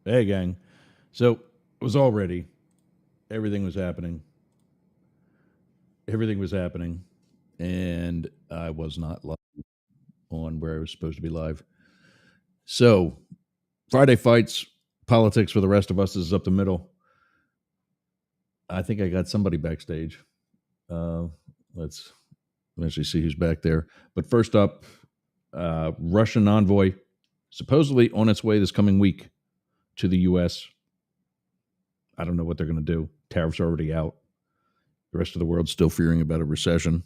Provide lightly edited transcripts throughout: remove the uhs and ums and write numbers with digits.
Hey, gang. So it was all ready. Everything was happening. Everything was happening. And I was not live on where I was supposed to be live. So Friday fights, politics for the rest of us is up the middle. I think I got somebody backstage. Let's eventually see who's back there. But first up, Russian envoy supposedly on its way this coming week to the U.S. I don't know what they're going to do. Tariffs are already out. The rest of the world's still fearing about a recession.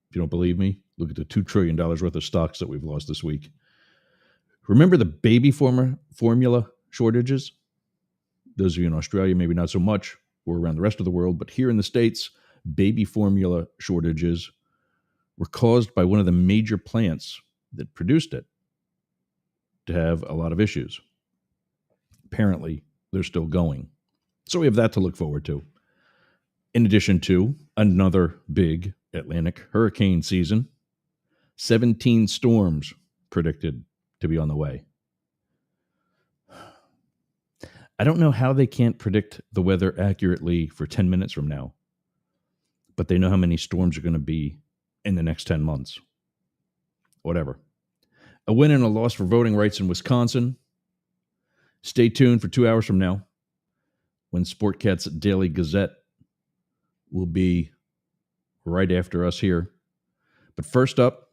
If you don't believe me, look at the $2 trillion worth of stocks that we've lost this week. Remember the baby formula shortages? Those of you in Australia, maybe not so much, or around the rest of the world, but here in the States, baby formula shortages were caused by one of the major plants that produced it to have a lot of issues. Apparently, they're still going. So we have that to look forward to. In addition to another big Atlantic hurricane season, 17 storms predicted to be on the way. I don't know how they can't predict the weather accurately for 10 minutes from now, but they know how many storms are going to be in the next 10 months. Whatever. A win and a loss for voting rights in Wisconsin. Stay tuned for 2 hours from now when Sportcat's Daily Gazette will be right after us here. But first up,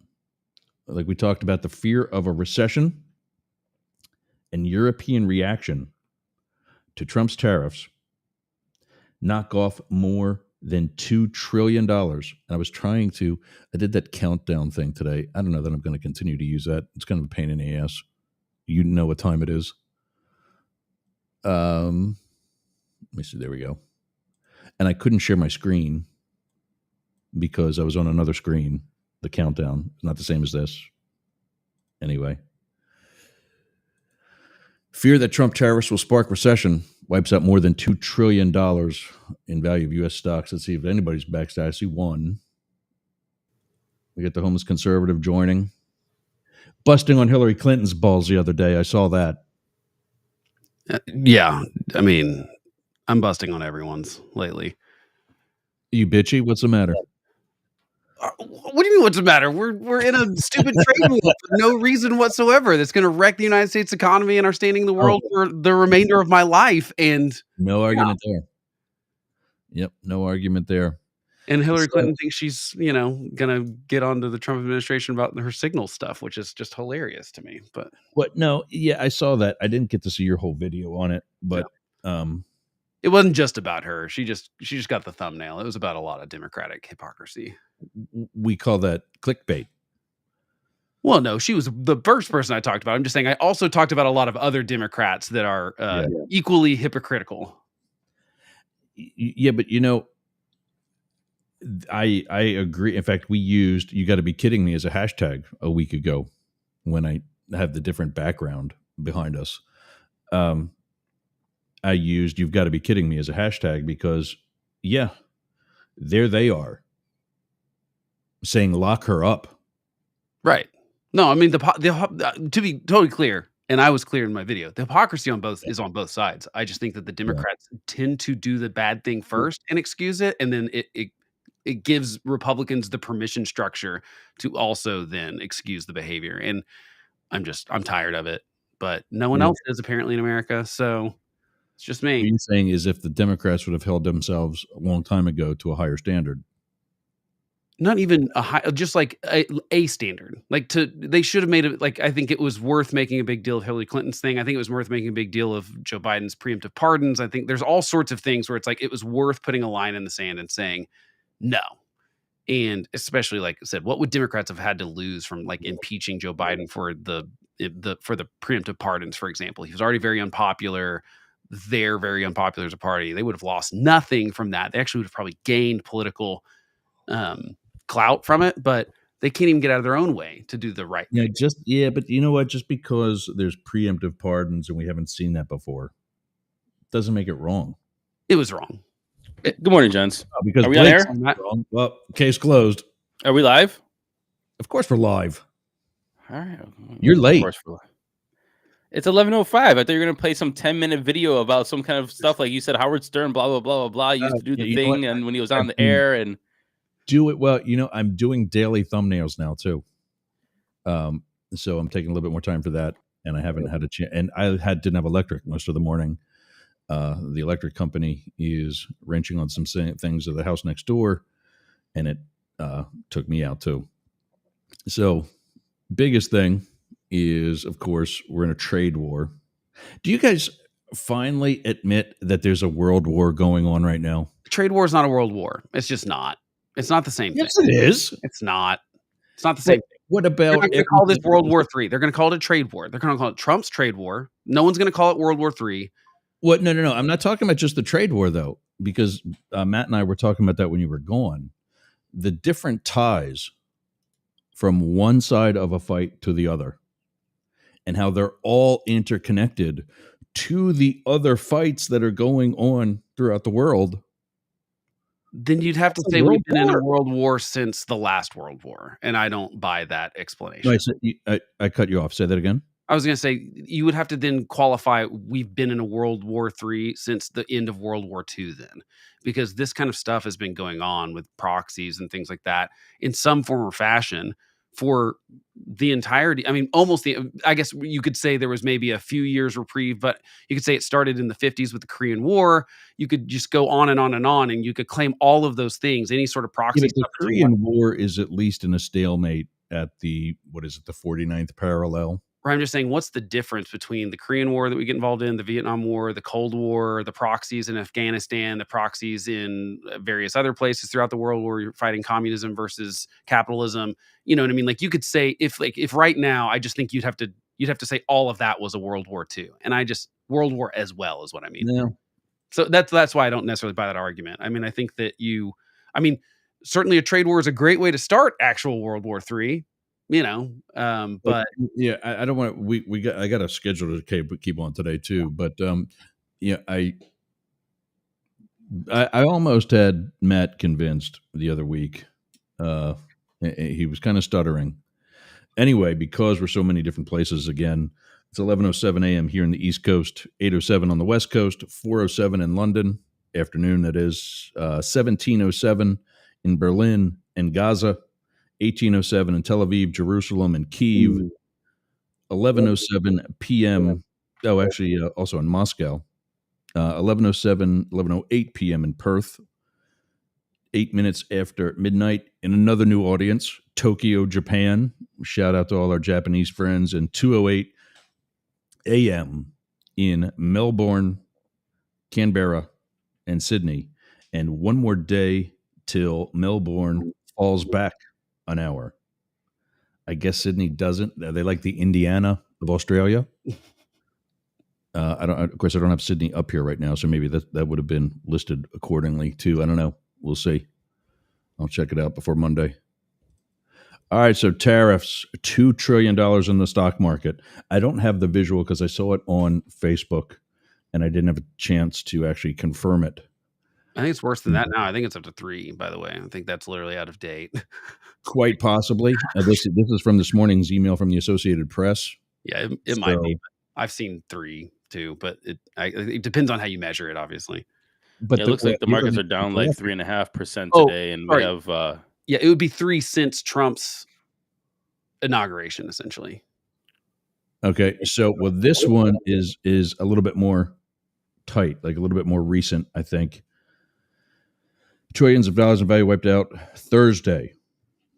like we talked about, the fear of a recession and European reaction to Trump's tariffs knock off more than $2 trillion. And I did that countdown thing today. I don't know that I'm going to continue to use that. It's kind of a pain in the ass. You know what time it is. Let me see. There we go. And I couldn't share my screen because I was on another screen. The countdown is not the same as this. Anyway. Fear that Trump tariffs will spark recession wipes out more than $2 trillion in value of U.S. stocks. Let's see if anybody's backstage. I see one. We get the homeless conservative joining. Busting on Hillary Clinton's balls the other day. I saw that. Yeah. I mean, I'm busting on everyone's lately. You bitchy? What's the matter? What do you mean what's the matter? We're in a stupid trade war for no reason whatsoever that's going to wreck the United States economy and our standing in the world for the remainder of my life. And no argument there. Yep, no argument there. And Hillary Clinton thinks she's, going to get onto the Trump administration about her signal stuff, which is just hilarious to me. But what? No, yeah, I saw that. I didn't get to see your whole video on it, but it wasn't just about her. She just got the thumbnail. It was about a lot of Democratic hypocrisy. We call that clickbait. Well, no, she was the first person I talked about. I'm just saying I also talked about a lot of other Democrats that are equally hypocritical. Yeah, but I agree. In fact, we used "you got to be kidding me" as a hashtag a week ago when I have the different background behind us. I used "you've got to be kidding me" as a hashtag because, yeah, there they are saying lock her up. Right. No, I mean, to be totally clear, and I was clear in my video, the hypocrisy is on both sides. I just think that the Democrats tend to do the bad thing first and excuse it, and then it gives Republicans the permission structure to also then excuse the behavior. And I'm tired of it, but no one else is apparently in America. So it's just me. What you're saying is if the Democrats would have held themselves a long time ago to a higher standard. Not even just like a standard. They should have made it. Like, I think it was worth making a big deal of Hillary Clinton's thing. I think it was worth making a big deal of Joe Biden's preemptive pardons. I think there's all sorts of things where it's like, it was worth putting a line in the sand and saying no. And especially, like I said, what would Democrats have had to lose from like impeaching Joe Biden for the preemptive pardons, for example? He was already very unpopular. They're very unpopular as a party. They would have lost nothing from that. They actually would have probably gained political clout from it, but they can't even get out of their own way to do the right thing. But you know what? Just because there's preemptive pardons and we haven't seen that before doesn't make it wrong. It was wrong. Good morning, gents. Because are we on air? Well, case closed. Are we live? Of course we're live. All right. You're late. Of course we're live. It's 11:05. I thought you were gonna play some 10-minute video about some kind of stuff like you said. Howard Stern, blah blah blah blah blah. Used to do Yeah, the you know what? thing, and when he was on I've the been air, and do it well. I'm doing daily thumbnails now too. So I'm taking a little bit more time for that, and I haven't had a chance. And didn't have electric most of the morning. The electric company is wrenching on some things at the house next door, and it took me out too. So, biggest thing is, of course, we're in a trade war. Do you guys finally admit that there's a world war going on right now? Trade war is not a world war. It's just not. It's not the same Yes, thing. it is. It's not. It's not the same thing. What They're about not going to call this World War III. They're going to call it a trade war. They're going to call it Trump's trade war. No one's going to call it World War III. What? No. I'm not talking about just the trade war though, because Matt and I were talking about that when you were gone. The different ties from one side of a fight to the other, and how they're all interconnected to the other fights that are going on throughout the world. Then you'd have to say we've been in a world war since the last World War, and I don't buy that explanation. No, I cut you off. Say that again. I was going to say you would have to then qualify we've been in a World War III since the end of World War II then, because this kind of stuff has been going on with proxies and things like that in some form or fashion for the entirety. I mean, I guess you could say there was maybe a few years reprieve, but you could say it started in the 50s with the Korean War. You could just go on and on and on, and you could claim all of those things, any sort of proxy. The Korean War is at least in a stalemate at the 49th parallel. I'm just saying, what's the difference between the Korean War that we get involved in, the Vietnam War, the Cold War, the proxies in Afghanistan, the proxies in various other places throughout the world where you're fighting communism versus capitalism? You know what I mean? Like you could say if right now, I just think you'd have to say all of that was a World War II, and World War as well is what I mean. Yeah. So that's why I don't necessarily buy that argument. I mean, I think that certainly a trade war is a great way to start actual World War III. But yeah, I don't want to. I got a schedule to keep on today too. But yeah, I almost had Matt convinced the other week. He was kind of stuttering. Anyway, because we're so many different places, again, it's 11:07 a.m. here in the East Coast, 8:07 on the West Coast, 4:07 in London, afternoon. That is 17:07 in Berlin and Gaza. 18:07 in Tel Aviv, Jerusalem, and Kyiv. 11:07 p.m. Oh, actually, also in Moscow. 11:08 p.m. in Perth. 8 minutes after midnight in another new audience, Tokyo, Japan. Shout out to all our Japanese friends. And 2:08 a.m. in Melbourne, Canberra, and Sydney. And one more day till Melbourne falls back an hour. I guess Sydney doesn't. They like the Indiana of Australia. Of course, I don't have Sydney up here right now, so maybe that would have been listed accordingly too. I don't know. We'll see. I'll check it out before Monday. All right, so tariffs, $2 trillion in the stock market. I don't have the visual because I saw it on Facebook, and I didn't have a chance to actually confirm it. I think it's worse than that now. I think it's up to 3, by the way. I think that's literally out of date. Quite possibly. This is from this morning's email from the Associated Press. Yeah, it might be. I've seen 3 too, but it depends on how you measure it, obviously. But it looks like the markets are down like 3.5% today, and sorry. we have. It would be 3 since Trump's inauguration, essentially. Okay, so this one is a little bit more tight, like a little bit more recent, I think. Trillions of dollars in value wiped out Thursday.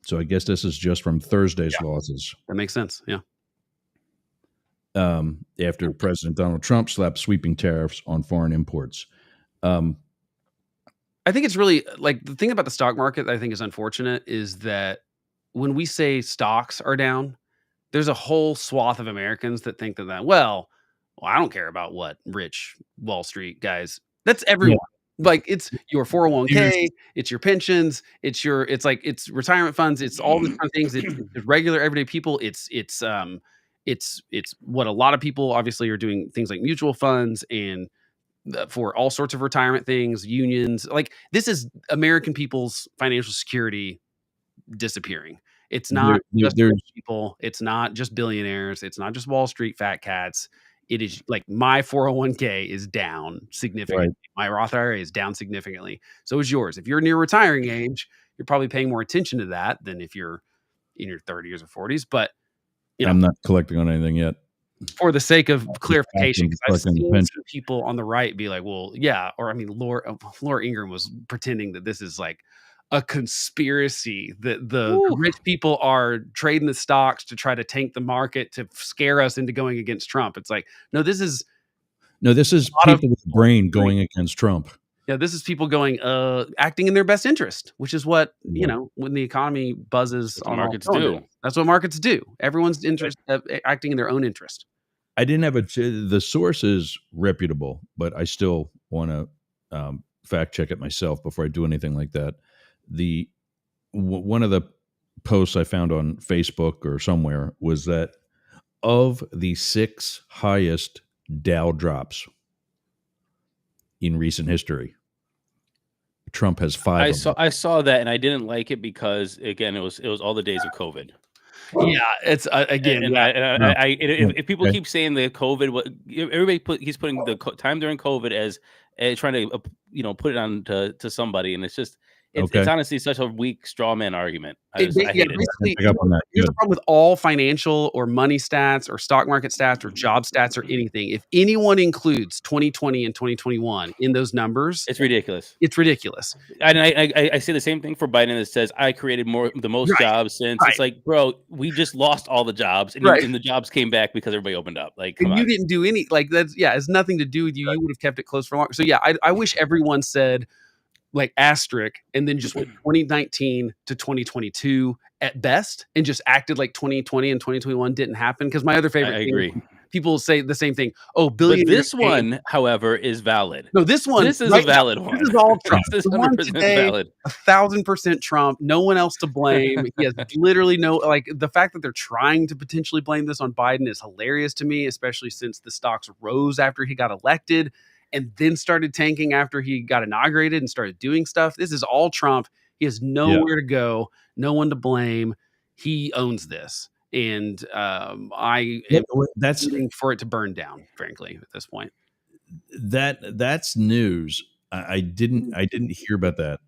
So I guess this is just from Thursday's losses. That makes sense. Yeah. After President Donald Trump slapped sweeping tariffs on foreign imports. I think it's really like the thing about the stock market that I think is unfortunate is that when we say stocks are down, there's a whole swath of Americans that think that, well, I don't care about what rich Wall Street guys. That's everyone. Yeah. Like it's your 401k, it's your pensions, it's retirement funds, it's all these kind of things. It's regular everyday people. It's what a lot of people obviously are doing, things like mutual funds and for all sorts of retirement things, unions. Like this is American people's financial security disappearing. It's not just rich people. It's not just billionaires. It's not just Wall Street fat cats. it is like my 401k is down significantly. Right. My Roth IRA is down significantly. So is yours. If you're near retiring age, you're probably paying more attention to that than if you're in your 30s or 40s. But I'm not collecting on anything yet. for the sake of clarification, because I've collecting the seen pension. some people on the right be like, well, yeah, or I mean, Laura Ingraham was pretending that this is like a conspiracy, that the rich people are trading the stocks to try to tank the market to scare us into going against Trump. It's like, no, this is people with brain going against Trump. Yeah, this is people going, acting in their best interest, which is what, Yeah. when the economy buzzes That's what on all markets cylinders. do. That's what markets do. Everyone's interest acting in their own interest. I didn't have the source is reputable, but I still want to fact check it myself before I do anything like that. One of the posts I found on Facebook or somewhere was that of the 6 highest Dow drops in recent history, Trump has 5 of them. I saw that and I didn't like it because again it was all the days of COVID. Yeah, it's again. And Yeah, if people keep saying that COVID, everybody he's putting the time during COVID as trying to put it on to somebody, and it's just it's honestly such a weak straw man argument. I hate it. Basically, here's the problem with all financial or money stats or stock market stats or job stats or anything. If anyone includes 2020 and 2021 in those numbers, it's ridiculous. It's ridiculous. And I say the same thing for Biden that says I created the most jobs since. It's like, bro, we just lost all the jobs, and the jobs came back because everybody opened up. Like, come on. You didn't do any that's it's nothing to do with you. You would have kept it closed for long. So yeah, I wish everyone said like asterisk and then just went 2019 to 2022 at best and just acted like 2020 and 2021 didn't happen. Because my other favorite I agree. People say the same thing. Oh, billion. But this one, however, is valid. No, this is a valid one. This is all Trump. This is 100% valid. 1,000% Trump. No one else to blame. He has literally the fact that they're trying to potentially blame this on Biden is hilarious to me, especially since the stocks rose after he got elected and then started tanking after he got inaugurated and started doing stuff. This is all Trump. He has nowhere to go, no one to blame. He owns this. And I am waiting for it to burn down, frankly, at this point. That's news. I didn't hear about that.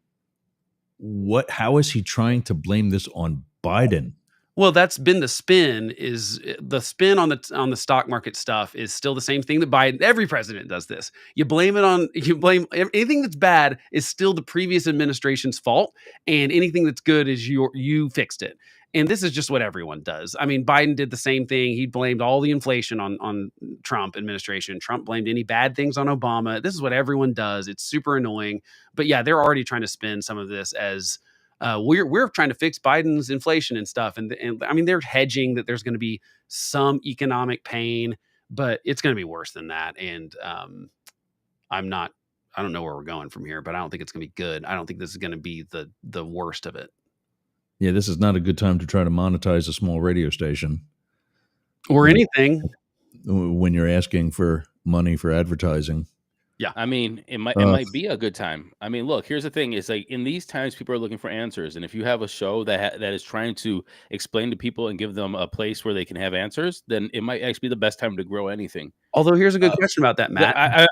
How is he trying to blame this on Biden? Well, that's been the spin. Is the spin on the stock market stuff is still the same thing that Biden. Every president does this. You blame anything that's bad is still the previous administration's fault, and anything that's good is you fixed it. And this is just what everyone does. I mean, Biden did the same thing. He blamed all the inflation on Trump administration. Trump blamed any bad things on Obama. This is what everyone does. It's super annoying. But yeah, they're already trying to spin some of this as we're trying to fix Biden's inflation and stuff. And I mean, they're hedging that there's going to be some economic pain, but it's going to be worse than that. And I don't know where we're going from here, but I don't think it's going to be good. I don't think this is going to be the worst of it. Yeah, this is not a good time to try to monetize a small radio station. Or anything. When you're asking for money for advertising. Yeah, I mean, it might be a good time. I mean, look, here's the thing: is like in these times, people are looking for answers, and if you have a show that is trying to explain to people and give them a place where they can have answers, then it might actually be the best time to grow anything. Although, here's a good question about that, Matt. I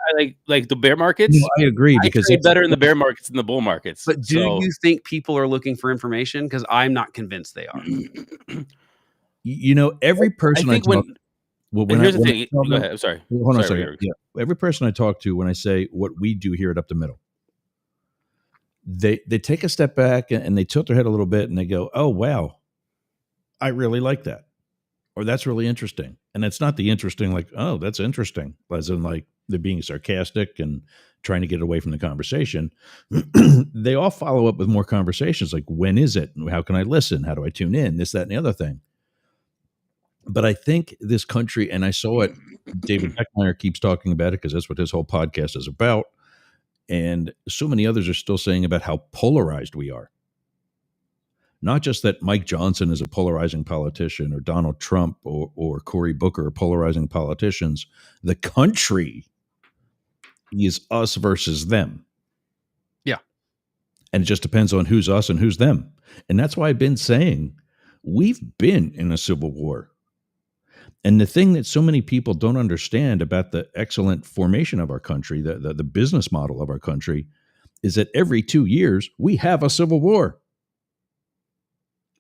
like the bear markets. No, I agree because it's better in the bear markets than the bull markets. But do you think people are looking for information? Because I'm not convinced they are. Every person I talk. Here's the thing. Go ahead. I'm sorry. Hold on a second. Yeah. Every person I talk to, when I say what we do here at Up the Middle, they take a step back and they tilt their head a little bit and they go, "Oh wow, I really like that," or "That's really interesting." And it's not the interesting like, "Oh, that's interesting," as in like they're being sarcastic and trying to get away from the conversation. They all follow up with more conversations like, "When is it? How can I listen? How do I tune in? This, that, and the other thing." But I think this country, and I saw it, David Beckmeyer keeps talking about it because that's what his whole podcast is about. And so many others are still saying about how polarized we are. Not just that Mike Johnson is a polarizing politician or Donald Trump or Cory Booker are polarizing politicians. The country is us versus them. Yeah. And it just depends on who's us and who's them. And that's why I've been saying we've been in a civil war. And the thing that so many people don't understand about the excellent formation of our country, the business model of our country, is that every 2 years we have a civil war.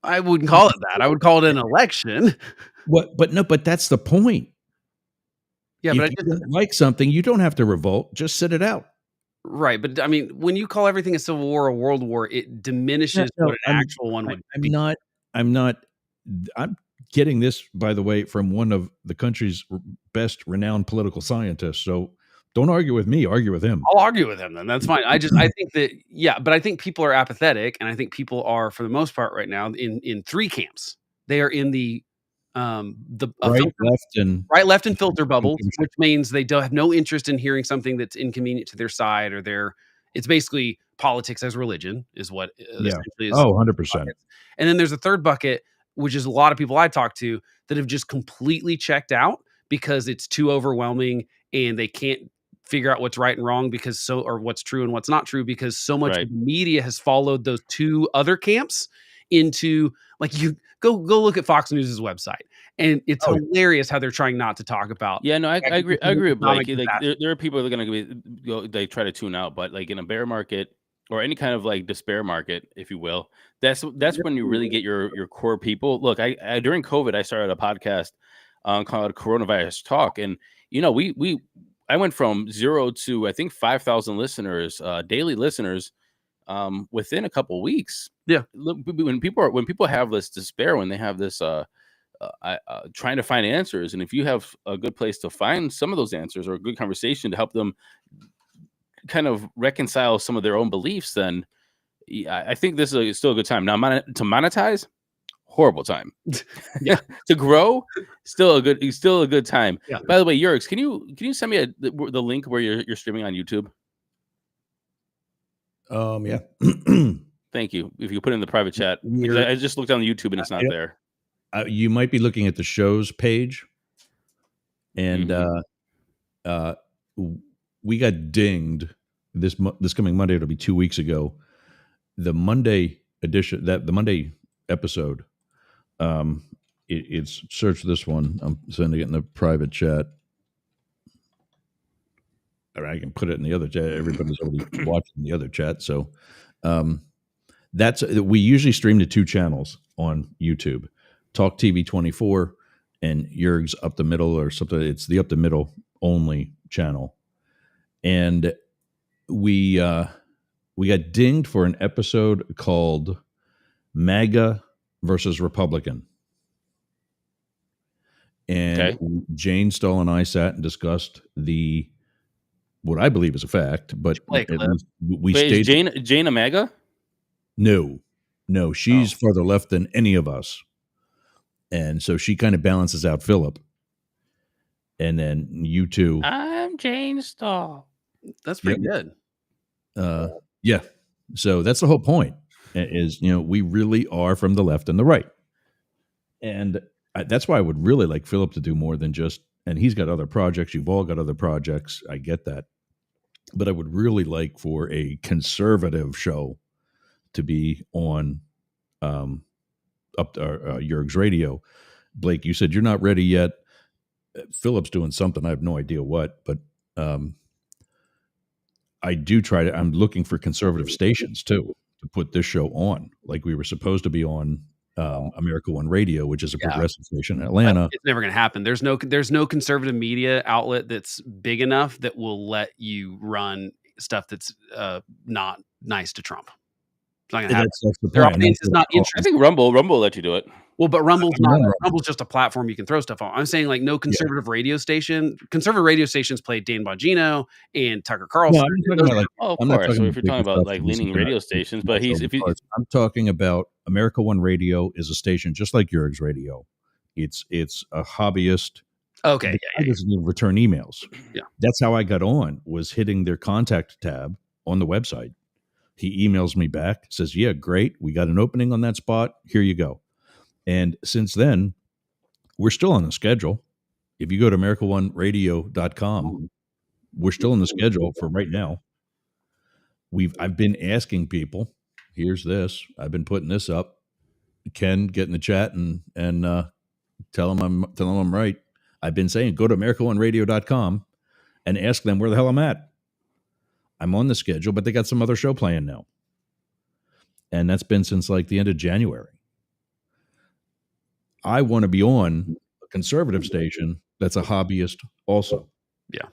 I wouldn't call it that. I would call it an election. What? But no, but that's the point. Yeah, If but I you just don't like something, you don't have to revolt. Just sit it out. right. But I mean, when you call everything a civil war or a world war, it diminishes No, what an actual one would I'm be. not. I'm not. I'm getting this, by the way, from one of the country's best renowned political scientists. So don't argue with me. Argue with him. I'll argue with him then. That's fine. I think that but I think people are apathetic, and I think people are, for the most part, right now in three camps. They are in the Right, left, and right, left, and filter bubbles, which means they don't have no interest in hearing something that's inconvenient to their side or their. It's basically politics as religion is what yeah. essentially is. Oh, 100%. And then there's a third bucket, which is a lot of people I talk to that have just completely checked out because it's too overwhelming and they can't figure out what's right and wrong or what's true and what's not true because so much Right. of the media has followed those two other camps into like you go look at Fox News's website and it's hilarious how they're trying not to talk about. Yeah, no, I agree. I agree with Blake. economic Like there are people that are going to go, they try to tune out, but like in a bear market or any kind of like despair market, if you will, that's when you really get your core people. Look, I during COVID, I started a podcast called Coronavirus Talk, and you know, I went from 0 to I think 5,000 listeners, daily listeners, within a couple weeks. Yeah. Look, when people have this despair, when they have this trying to find answers, and if you have a good place to find some of those answers or a good conversation to help them kind of reconcile some of their own beliefs, then I think this is still a good time. Now, to monetize, horrible time. Yeah. To grow, still a good time. Yeah. By the way, Yerks, can you send me the link where you're streaming on YouTube? Yeah. Thank you. If you put it in the private chat, because I just looked on YouTube and it's not there. You might be looking at the show's page, and we got dinged this coming Monday. It'll be 2 weeks ago. The Monday edition, the Monday episode, it's search this one. I'm sending it in the private chat. Or I can put it in the other chat. Everybody's already watching the other chat, so we usually stream to two channels on YouTube. Talk TV 24 and Yerg's Up the Middle or something. It's the Up the Middle only channel. And we got dinged for an episode called MAGA versus Republican. And Jane Stahl and I sat and discussed what I believe is a fact, but we stayed. Is Jane a MAGA? No, she's further left than any of us. And so she kind of balances out Philip. And then you two. I'm Jane Stahl. That's pretty good. Yeah. So that's the whole point is, we really are from the left and the right. And that's why I would really like Philip to do more than just, and he's got other projects. You've all got other projects. I get that. But I would really like for a conservative show to be on Yerg's Radio. Blake, you said you're not ready yet. Philip's doing something. I have no idea what, but I do I'm looking for conservative stations too to put this show on, like we were supposed to be on America One Radio, which is a progressive station in Atlanta. It's never going to happen. There's no conservative media outlet that's big enough that will let you run stuff that's not nice to Trump. It's not going to happen. Their audience is not interested. I think Rumble will let you do it. Well, but Rumble's just a platform you can throw stuff on. I'm saying like no conservative radio station. Conservative radio stations play Dan Bongino and Tucker Carlson. Of course. So if you're talking about like leaning radio stations, but I'm talking about America One Radio is a station just like Yerg's Radio. It's a hobbyist. Okay. I just return emails. Yeah. That's how I got on, was hitting their contact tab on the website. He emails me back, says, yeah, great. We got an opening on that spot. Here you go. And since then, we're still on the schedule. If you go to AmericaOneRadio.com, we're still on the schedule for right now. I've been asking people, here's this. I've been putting this up. Ken, get in the chat and tell them I'm right. I've been saying, go to AmericaOneRadio.com and ask them where the hell I'm at. I'm on the schedule, but they got some other show playing now. And that's been since like the end of January. I want to be on a conservative station that's a hobbyist also. Yeah.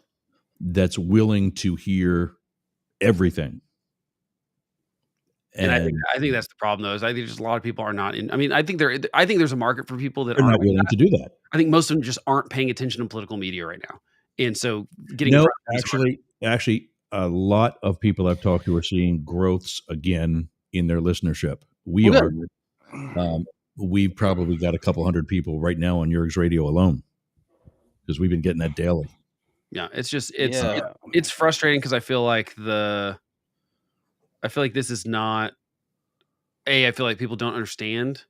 That's willing to hear everything. And I think that's the problem, though. Is I think just a lot of people are not in. I mean, I think there's a market for people that they're aren't not willing to do that. I think most of them just aren't paying attention to political media right now, and so getting no, actually, a lot of people I've talked to are seeing growths again in their listenership. We are. We've probably got a couple hundred people right now on Jurg's radio alone because we've been getting that daily. Yeah, it's just it's frustrating because I feel like this is not. I feel like people don't understand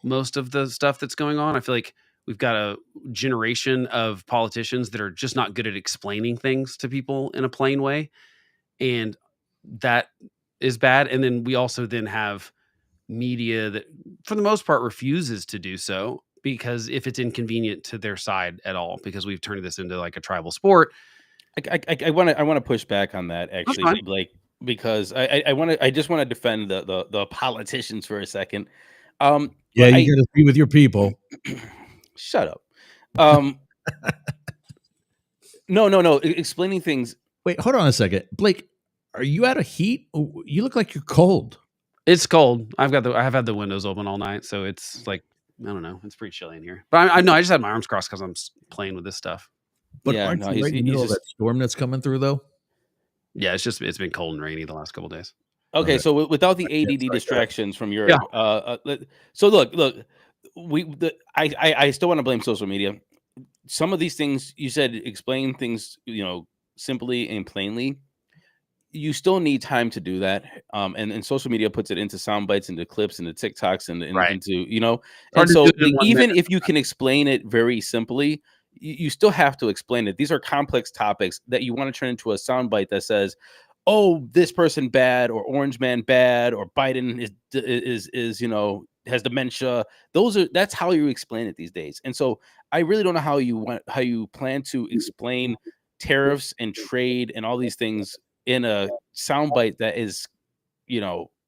most of the stuff that's going on. I feel like we've got a generation of politicians that are just not good at explaining things to people in a plain way. And that is bad. And then we also then have media that, for the most part, refuses to do so because if it's inconvenient to their side at all, because we've turned this into like a tribal sport. I want to push back on that, actually, Blake, because I just want to defend the politicians for a second. Yeah, you got to be with your people. Shut up. No. Explaining things. Wait, hold on a second, Blake. Are you out of heat? You look like you're cold. It's cold. I have had the windows open all night, so it's like I don't know. It's pretty chilly in here. But I know I just had my arms crossed because I'm playing with this stuff. But aren't you right in the middle of that storm that's coming through, though? Yeah, it's been cold and rainy the last couple of days. Okay, right. So without the ADD distractions from Europe, so look, I still want to blame social media. Some of these things you said, explain things, simply and plainly. You still need time to do that, and social media puts it into sound bites, into clips, into TikToks, and into And so even if you can explain it very simply, you still have to explain it. These are complex topics that you want to turn into a soundbite that says, "Oh, this person bad," or "Orange man bad," or "Biden is has dementia." That's how you explain it these days. And so I really don't know how you plan to explain tariffs and trade and all these things in a soundbite that is,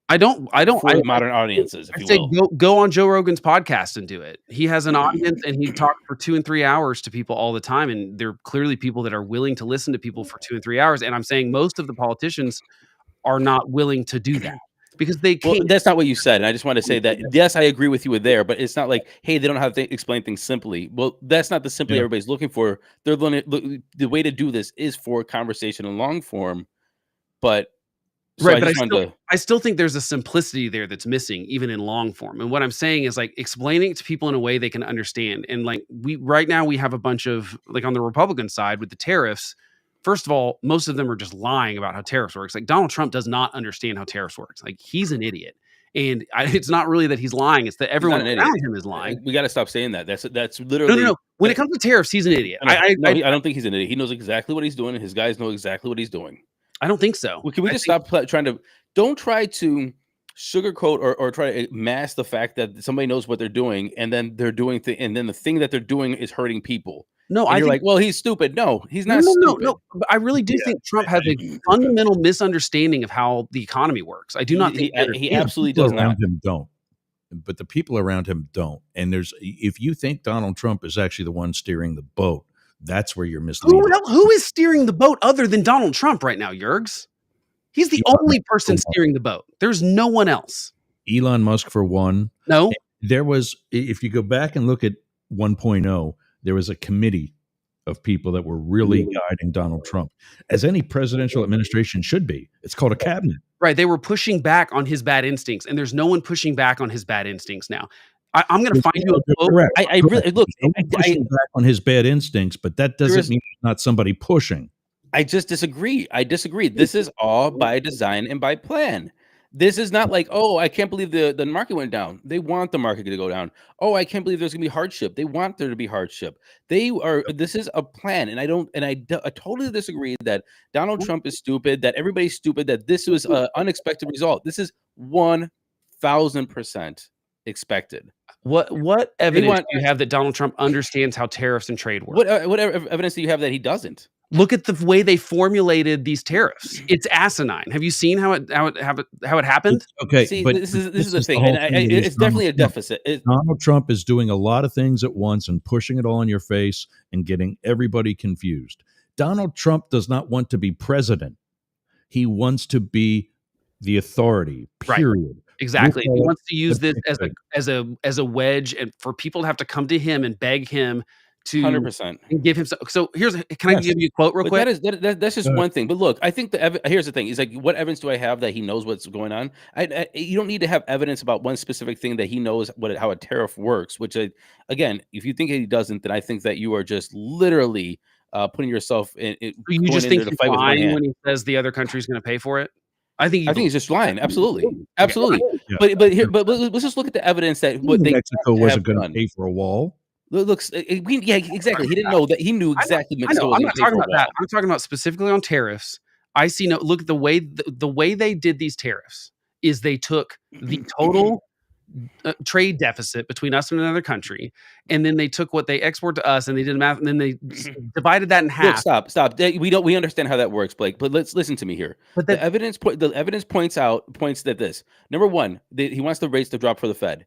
I don't for modern audiences. If you will, go on Joe Rogan's podcast and do it. He has an audience and he talks for 2 and 3 hours to people all the time. And there are clearly people that are willing to listen to people for 2 and 3 hours. And I'm saying most of the politicians are not willing to do that because they can't. Well, that's not what you said. And I just want to say that, yes, I agree with you there, but it's not like, hey, they don't have to explain things simply. Well, that's not the simply everybody's looking for. The way to do this is for conversation in long form, but right, but I still think there's a simplicity there that's missing, even in long form. And what I'm saying is like explaining it to people in a way they can understand. And like right now we have a bunch of like on the Republican side with the tariffs. First of all, most of them are just lying about how tariffs works. Like Donald Trump does not understand how tariffs works. Like he's an idiot. And it's not really that he's lying; it's that everyone around him is lying. We got to stop saying that. That's literally no. When it comes to tariffs, he's an idiot. I don't think he's an idiot. He knows exactly what he's doing, and his guys know exactly what he's doing. I don't think so. Well, can we just stop trying to? Don't try to sugarcoat or try to mask the fact that somebody knows what they're doing, and then they're doing and then the thing that they're doing is hurting people. No, you're like, well, he's stupid. No, he's not stupid. No. But I really do think Trump has a fundamental misunderstanding of how the economy works. I do not think he absolutely does not. Him don't. But the people around him don't. And if you think Donald Trump is actually the one steering the boat, that's where you're misleading. Who is steering the boat other than Donald Trump right now, Jurgs? He's the only person steering the boat. There's no one else. Elon Musk, for one. No. There was, if you go back and look at 1.0, there was a committee of people that were really guiding Donald Trump, as any presidential administration should be. It's called a cabinet. Right. They were pushing back on his bad instincts, and there's no one pushing back on his bad instincts now. I'm going to find you a quote. I really look. Pushing back on his bad instincts, but that doesn't mean there's not somebody pushing. I just disagree. This is all by design and by plan. This is not like, oh, I can't believe the market went down. They want the market to go down. Oh, I can't believe there's gonna be hardship. They want there to be hardship. This is a plan, and I totally disagree that Donald Trump is stupid, that everybody's stupid, that this was an unexpected result. This is 1,000% expected. What evidence do you have that Donald Trump understands how tariffs and trade work? What evidence do you have that he doesn't? Look at the way they formulated these tariffs. It's asinine. Have you seen how it happened? Okay, See, but this is the thing, whole and thing is it's definitely a Donald Trump. deficit. Donald Trump is doing a lot of things at once and pushing it all in your face and getting everybody confused. Donald Trump does not want to be president. He wants to be the authority, Right. period. Exactly. He With all wants to use this the- as a wedge, and for people to have to come to him and beg him to 100%. give him. So can I Yes. give you a quote real But quick? that's just one thing. But look, I think here's the thing: is like, what evidence do I have that he knows what's going on? You don't need to have evidence about one specific thing that he knows how a tariff works. Which, again, if you think he doesn't, then I think that you are just literally putting yourself in. You going just think into the he's fight with one lying hand. when he says the other country's going to pay for it? I think he's just lying. Absolutely, Okay. absolutely. Yeah. But let's just look at the evidence that what they Mexico have wasn't going to done. pay for a wall. Looks, yeah, exactly. He didn't know that. He knew exactly I Mexico know. was I'm going not to pay talking for a about that. wall. I'm talking about specifically on tariffs. I see no. Look at the way they did these tariffs is they took the total trade deficit between us and another country, and then they took what they export to us and they did math, and then they divided that in half. Look, stop. We understand how that works, Blake. But let's listen to me here. But The evidence points that this number one, he wants the rates to drop for the Fed.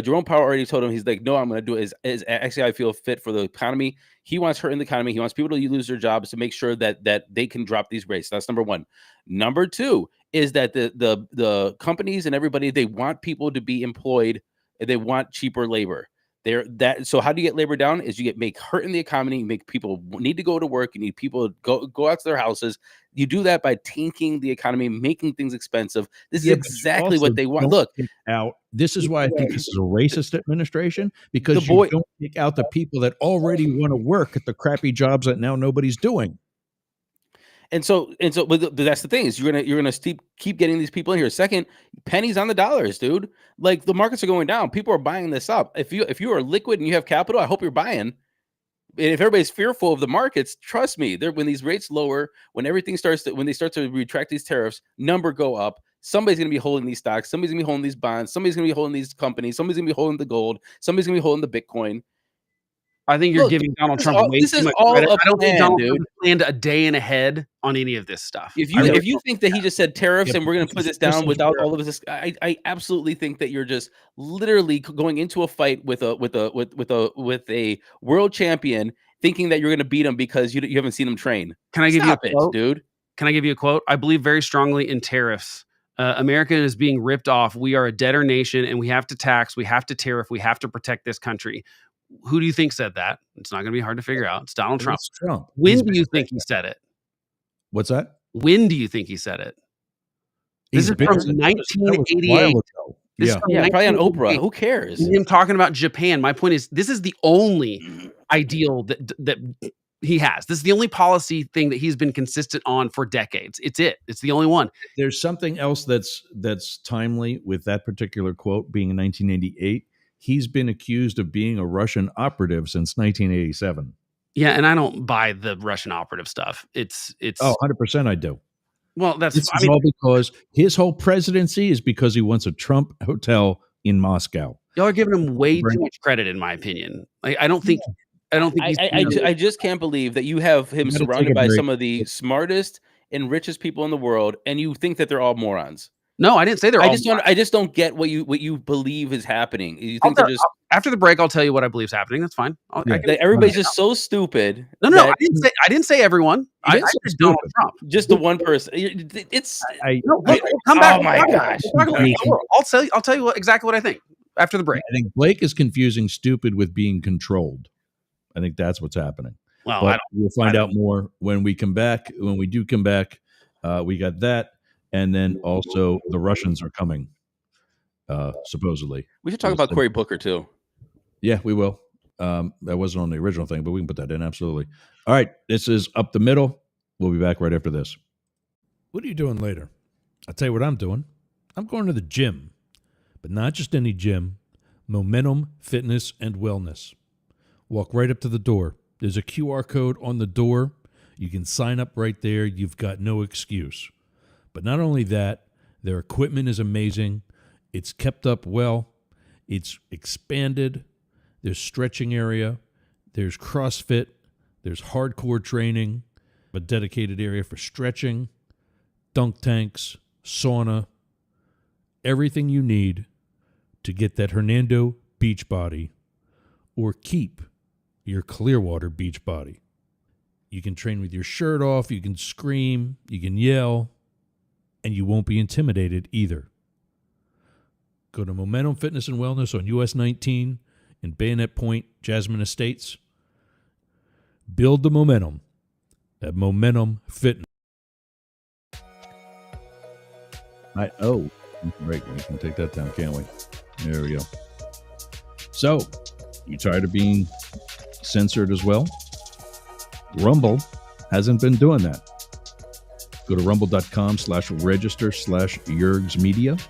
Jerome Powell already told him, he's like, no, I'm going to do it is actually I feel fit for the economy. He wants her in the economy. He wants people to lose their jobs to make sure that they can drop these rates. That's number one. Number two is that the companies and everybody, they want people to be employed. They want cheaper labor. So how do you get labor down? Is you make hurt in the economy, you make people need to go to work, you need people to go out to their houses. You do that by tanking the economy, making things expensive. This is exactly what they want. Look, out. This is why I think this is a racist administration, because you don't pick out the people that already want to work at the crappy jobs that now nobody's doing. And so, but that's the thing is you're gonna keep getting these people in here. Second, pennies on the dollars, dude. Like the markets are going down. People are buying this up. If you are liquid and you have capital, I hope you're buying. And if everybody's fearful of the markets, trust me, when these rates lower, when everything when they start to retract these tariffs, number go up. Somebody's going to be holding these stocks. Somebody's going to be holding these bonds. Somebody's going to be holding these companies. Somebody's going to be holding the gold. Somebody's going to be holding the Bitcoin. I think you're giving Donald Trump way too much credit. I don't think Donald Trump planned a day and ahead on any of this stuff. If you think that he just said tariffs and we're going to put this down without all of this, I absolutely think that you're just literally going into a fight with a world champion, thinking that you're going to beat him because you haven't seen him train. Can I give you a quote, dude? Can I give you a quote? I believe very strongly in tariffs. America is being ripped off. We are a debtor nation, and we have to tax, we have to tariff, we have to protect this country. Who do you think said that? It's not going to be hard to figure out. It's Donald Trump. When do you think he said it? What's that? When do you think he said it? This is from 1988. Yeah, probably on Oprah. Who cares? Him talking about Japan. My point is, this is the only ideal that he has. This is the only policy thing that he's been consistent on for decades. It's the only one. There's something else that's timely with that particular quote being in 1988. He's been accused of being a Russian operative since 1987. Yeah, and I don't buy the Russian operative stuff. It's 100% I do. Well, This is all because his whole presidency is because he wants a Trump hotel in Moscow. Y'all are giving him way too much credit, in my opinion. Like, I don't think I just can't believe that you have him surrounded by some of the smartest and richest people in the world, and you think that they're all morons. No, I didn't say they're all morons. I just don't get what you believe is happening. You think they're just after the break, I'll tell you what I believe is happening. That's fine. Everybody's just so stupid. No, I didn't say everyone. I said Donald Trump. Just the one person. Come back. Oh my gosh! I'll tell you exactly what I think after the break. I think Blake is confusing stupid with being controlled. I think that's what's happening. Well, but we'll find out more when we come back. When we do come back, we got that. And then also the Russians are coming, supposedly. We should talk about Cory Booker too. Yeah, we will. That wasn't on the original thing, but we can put that in. Absolutely. All right. This is Up the Middle. We'll be back right after this. What are you doing later? I'll tell you what I'm doing. I'm going to the gym, but not just any gym. Momentum Fitness and Wellness. Walk right up to the door. There's a QR code on the door. You can sign up right there. You've got no excuse. But not only that, their equipment is amazing. It's kept up well. It's expanded. There's stretching area. There's CrossFit. There's hardcore training, a dedicated area for stretching, dunk tanks, sauna, everything you need to get that Hernando beach body or keep your Clearwater beach body. You can train with your shirt off, you can scream, you can yell, and you won't be intimidated either. Go to Momentum Fitness and Wellness on US 19 in Bayonet Point, Jasmine Estates. Build the momentum at Momentum Fitness. Right, we can take that down, can't we? There we go. So, you tired of being censored as well? Rumble hasn't been doing that. Go to rumble.com/register/Yergs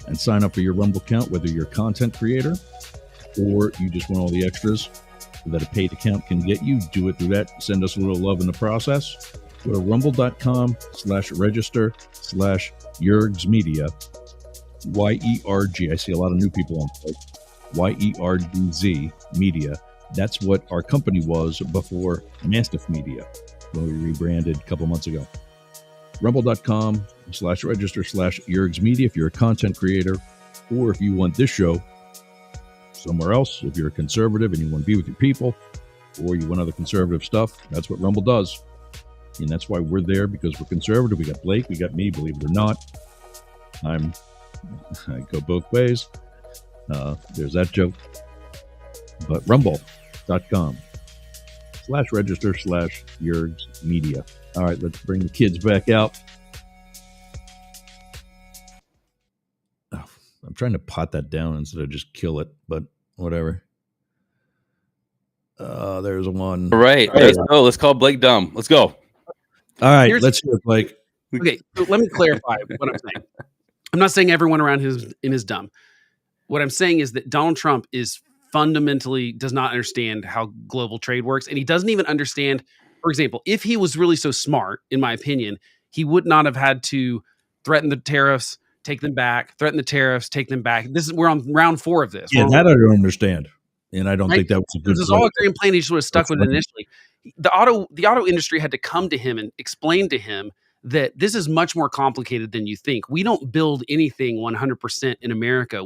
and sign up for your Rumble account, whether you're a content creator or you just want all the extras that a paid account can get you. Do it through that. Send us a little love in the process. Go to rumble.com/register/Yergs YERG. I see a lot of new people on site. YERGZ Media. That's what our company was before Mastiff Media, when we rebranded a couple months ago. Rumble.com/register/Yergs if you're a content creator, or if you want this show somewhere else, if you're a conservative and you want to be with your people, or you want other conservative stuff, that's what Rumble does. And that's why we're there, because we're conservative. We got Blake, we got me, believe it or not. I go both ways. There's that joke. But rumble.com/register/Yergs. All right, let's bring the kids back out. Oh, I'm trying to pot that down instead of just kill it, but whatever. There's one. All right. Let's call Blake dumb. Let's go. All right, let's hear it, Blake. Okay, so let me clarify what I'm saying. I'm not saying everyone around him is dumb. What I'm saying is that Donald Trump is fundamentally does not understand how global trade works. And he doesn't even understand, for example, if he was really so smart, in my opinion, he would not have had to threaten the tariffs, take them back, threaten the tariffs, take them back. We're on round 4 of this. Yeah, that I don't understand. And I don't think that was a good This is all a grand plan. He just would have stuck with it initially. The auto industry had to come to him and explain to him that this is much more complicated than you think. We don't build anything 100% in America.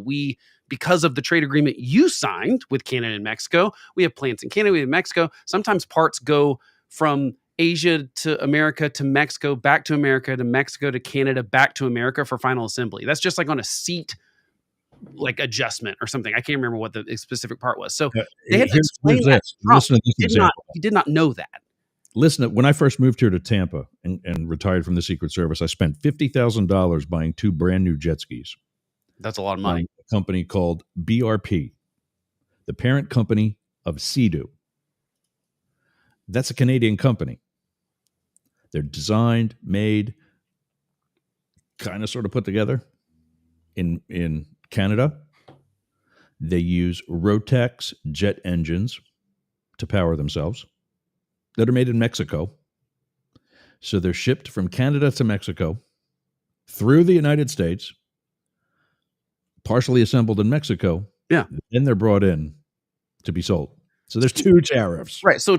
Because of the trade agreement you signed with Canada and Mexico, we have plants in Canada, we have Mexico. Sometimes parts go from Asia to America to Mexico, back to America to Mexico to Canada, back to America for final assembly. That's just like on a seat like adjustment or something. I can't remember what the specific part was. So they had to explain that. He did not know that. Listen, when I first moved here to Tampa and retired from the Secret Service, I spent $50,000 buying 2 brand new jet skis. That's a lot of money. A company called BRP, the parent company of Sea-Doo. That's a Canadian company. They're designed, made, kind of sort of put together in Canada. They use Rotax jet engines to power themselves that are made in Mexico. So they're shipped from Canada to Mexico through the United States, partially assembled in Mexico. Yeah. Then they're brought in to be sold. So there's 2 tariffs. Right. So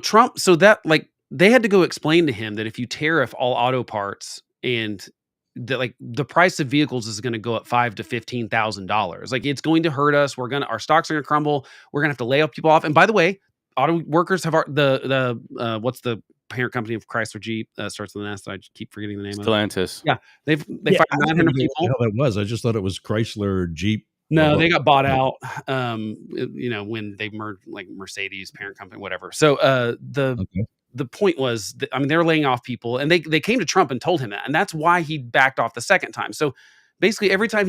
they had to go explain to him that if you tariff all auto parts and that the price of vehicles is going to go up $5,000 to $15,000. Like, it's going to hurt us. Our stocks are going to crumble. We're going to have to lay off people off. And by the way, auto workers have what's the parent company of Chrysler Jeep? Starts with an S. I keep forgetting the name Stellantis. of it. Yeah. They fired 900 people. What the hell that was. I just thought it was Chrysler Jeep. No, they got bought out. When they merged, like Mercedes parent company, whatever. So the point was that, they were laying off people, and they came to Trump and told him that, and that's why he backed off the second time. So basically, every time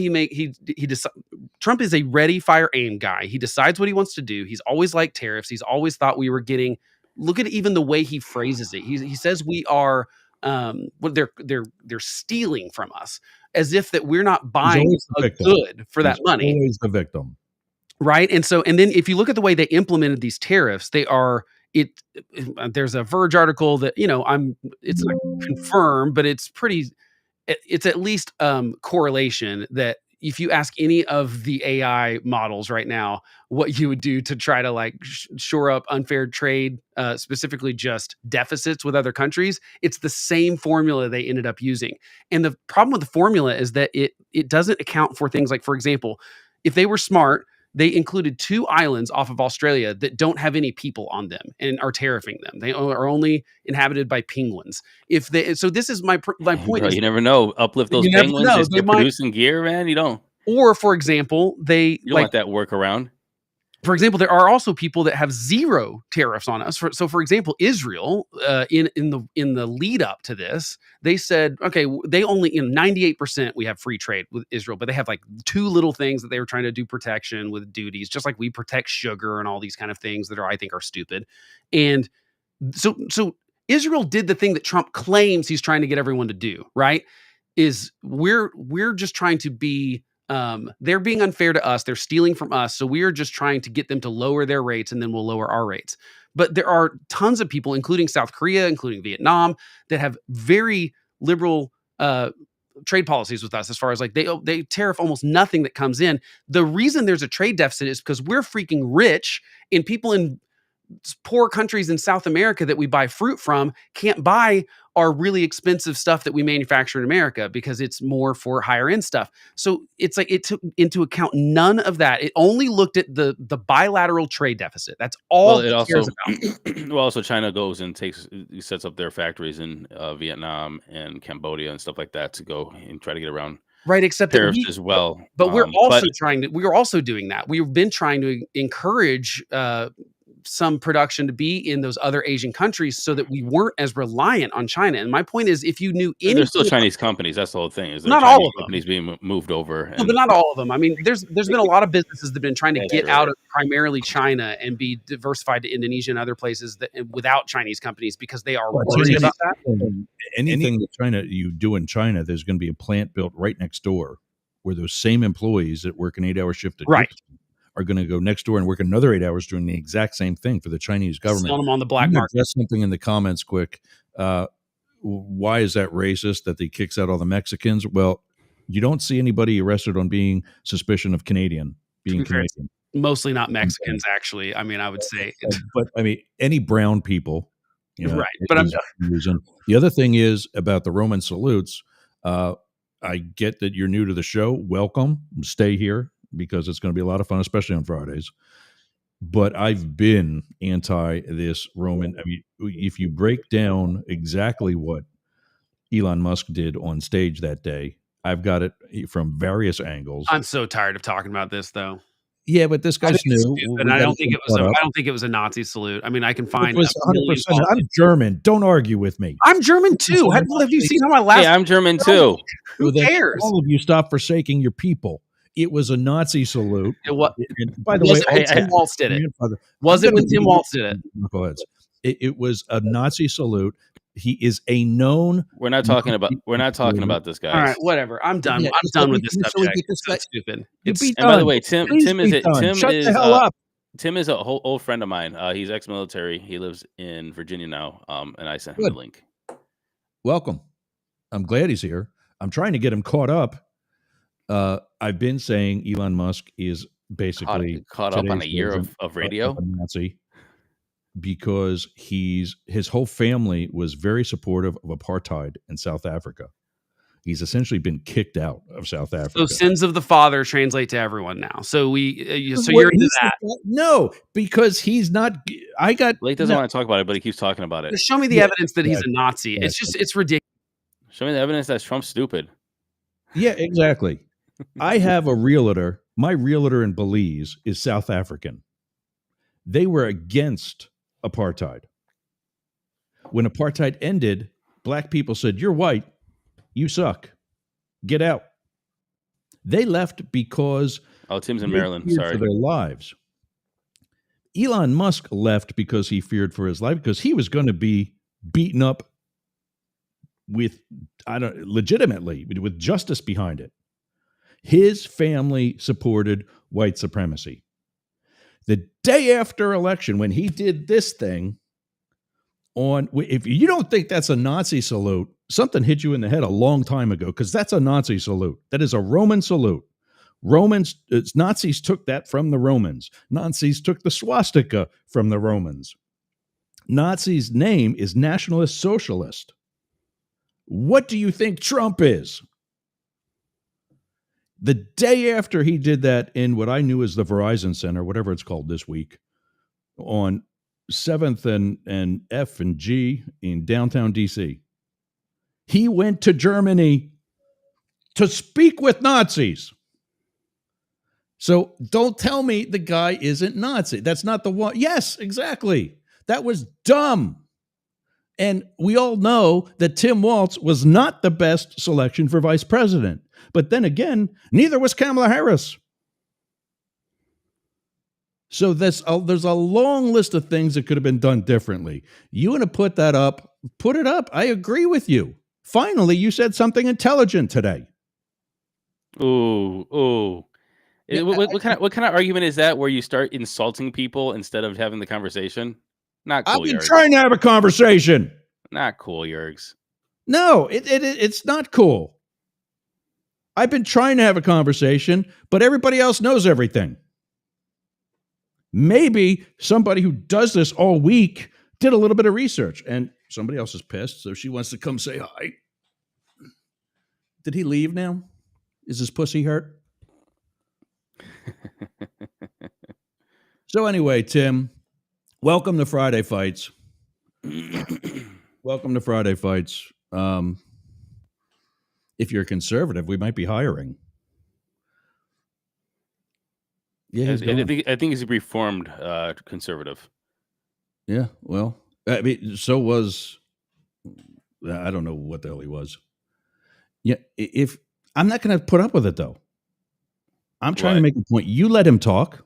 Trump is a ready, fire, aim guy. He decides what he wants to do. He's always liked tariffs. He's always thought we were getting. Look at even the way he phrases it. He says we are. They're stealing from us, as if that we're not buying a good for that money. Always the victim, right? And then if you look at the way they implemented these tariffs, they are. There's a Verge article that it's not confirmed, but it's pretty. It's at least correlation that if you ask any of the AI models right now what you would do to try to like shore up unfair trade, specifically just deficits with other countries, it's the same formula they ended up using. And the problem with the formula is that it doesn't account for things like, for example, if they were smart, they included 2 islands off of Australia that don't have any people on them and are tariffing them. They are only inhabited by penguins. So this is my point. Bro, is you never know. Uplift those You never penguins. know. Just They get might- producing gear, man. You don't Or, for example, you don't want that workaround. for example, there are also people that have 0 tariffs on us. So, for example, Israel, in the lead up to this, they said, okay, they only 98% we have free trade with Israel, but they have like 2 little things that they were trying to do protection with duties, just like we protect sugar and all these kind of things that I think are stupid. And so Israel did the thing that Trump claims he's trying to get everyone to do, right? Is we're just trying to be they're being unfair to us. They're stealing from us. So we are just trying to get them to lower their rates, and then we'll lower our rates. But there are tons of people, including South Korea, including Vietnam, that have very liberal trade policies with us, as far as like they tariff almost nothing that comes in. The reason there's a trade deficit is because we're freaking rich, and people in poor countries in South America that we buy fruit from can't buy our really expensive stuff that we manufacture in America because it's more for higher end stuff. So it's like it took into account none of that. It only looked at the bilateral trade deficit. That's all Well, it cares about. well, also China goes and sets up their factories in Vietnam and Cambodia and stuff like that to go and try to get around Right, except that tariffs as well. But we're also we are also doing that. We've been trying to encourage some production to be in those other Asian countries so that we weren't as reliant on China. And my point is, if you knew anything, there's still Chinese companies. That's the whole thing. Is there not Chinese all of them companies being moved over? No, but not all of them. I mean, there's been a lot of businesses that have been trying to get out of primarily China and be diversified to Indonesia and other places that without Chinese companies because they are worried about that. Anything that you do in China, there's going to be a plant built right next door where those same employees that work an 8-hour shift are going to go next door and work another 8 hours doing the exact same thing for the Chinese government. Selling them on the black market. Just something in the comments quick. Why is that racist that he kicks out all the Mexicans? Well, you don't see anybody arrested on being suspicion of Canadian. Mostly not Mexicans, actually. I mean, I would say. But I mean, any brown people. Right. But the other thing is about the Roman salutes. I get that you're new to the show. Welcome. Stay here, because it's going to be a lot of fun, especially on Fridays. But I've been anti this Roman. I mean, if you break down exactly what Elon Musk did on stage that day, I've got it from various angles. I'm so tired of talking about this, though. Yeah, but this guy's new. And I don't think it was a Nazi salute. I mean, I can find. It was 100%. I'm German. Don't argue with me. I'm German too. Have you seen how my last? Yeah, I'm German too. Who cares? All of you stop forsaking your people. It was a Nazi salute. By the way, Tim Waltz did it. Was it when Tim Waltz did it? It was a Nazi salute. He is a known. We're not talking about this guy. All right, whatever. I'm done. I'm done with this subject. It's so stupid. And by the way, Tim is the hell up. Tim is a whole old friend of mine. He's ex-military. He lives in Virginia now. And I sent him the link. Welcome. I'm glad he's here. I'm trying to get him caught up. I've been saying Elon Musk is basically caught up on a year of radio. Nazi, because his whole family was very supportive of apartheid in South Africa. He's essentially been kicked out of South Africa. So sins of the father translate to everyone now. So you're into that? No, because he's not. Blake doesn't want to talk about it, but he keeps talking about it. Just show me the evidence that he's a Nazi. It's ridiculous. Show me the evidence that Trump's stupid. Yeah, exactly. I have a realtor. My realtor in Belize is South African. They were against apartheid. When apartheid ended, black people said, "You're white. You suck. Get out." They left because Tim's in Maryland. Sorry, for their lives. Elon Musk left because he feared for his life, because he was going to be beaten up legitimately with justice behind it. His family supported white supremacy. The day after election, when he did this thing if you don't think that's a Nazi salute, something hit you in the head a long time ago, because that's a Nazi salute. That is a Roman salute. Nazis took that from the Romans. Nazis took the swastika from the Romans. Nazi's name is Nationalist Socialist. What do you think Trump is? The day after he did that in what I knew as the Verizon Center, whatever it's called this week, on 7th and F and G in downtown DC, he went to Germany to speak with Nazis. So don't tell me the guy isn't Nazi. That's not the one. Yes, exactly. That was dumb. And we all know that Tim Walz was not the best selection for vice president. But then again, neither was Kamala Harris. So there's a long list of things that could have been done differently. You want to put that up, put it up. I agree with you. Finally, you said something intelligent today. Ooh. Yeah, what kind of argument is that where you start insulting people instead of having the conversation? Not cool, I've been Yergs. trying to have a conversation. Not cool, Yergs. No, it's not cool. I've been trying to have a conversation, but everybody else knows everything. Maybe somebody who does this all week did a little bit of research, and somebody else is pissed, so she wants to come say hi. Did he leave now? Is his pussy hurt? So anyway, Tim, welcome to Friday Fights. Welcome to Friday Fights. If you're conservative, we might be hiring. Yeah, I think he's a reformed conservative. Yeah, well, I mean, so was, I don't know what the hell he was. Yeah, if I'm not going to put up with it though. I'm trying to make a point. You let him talk.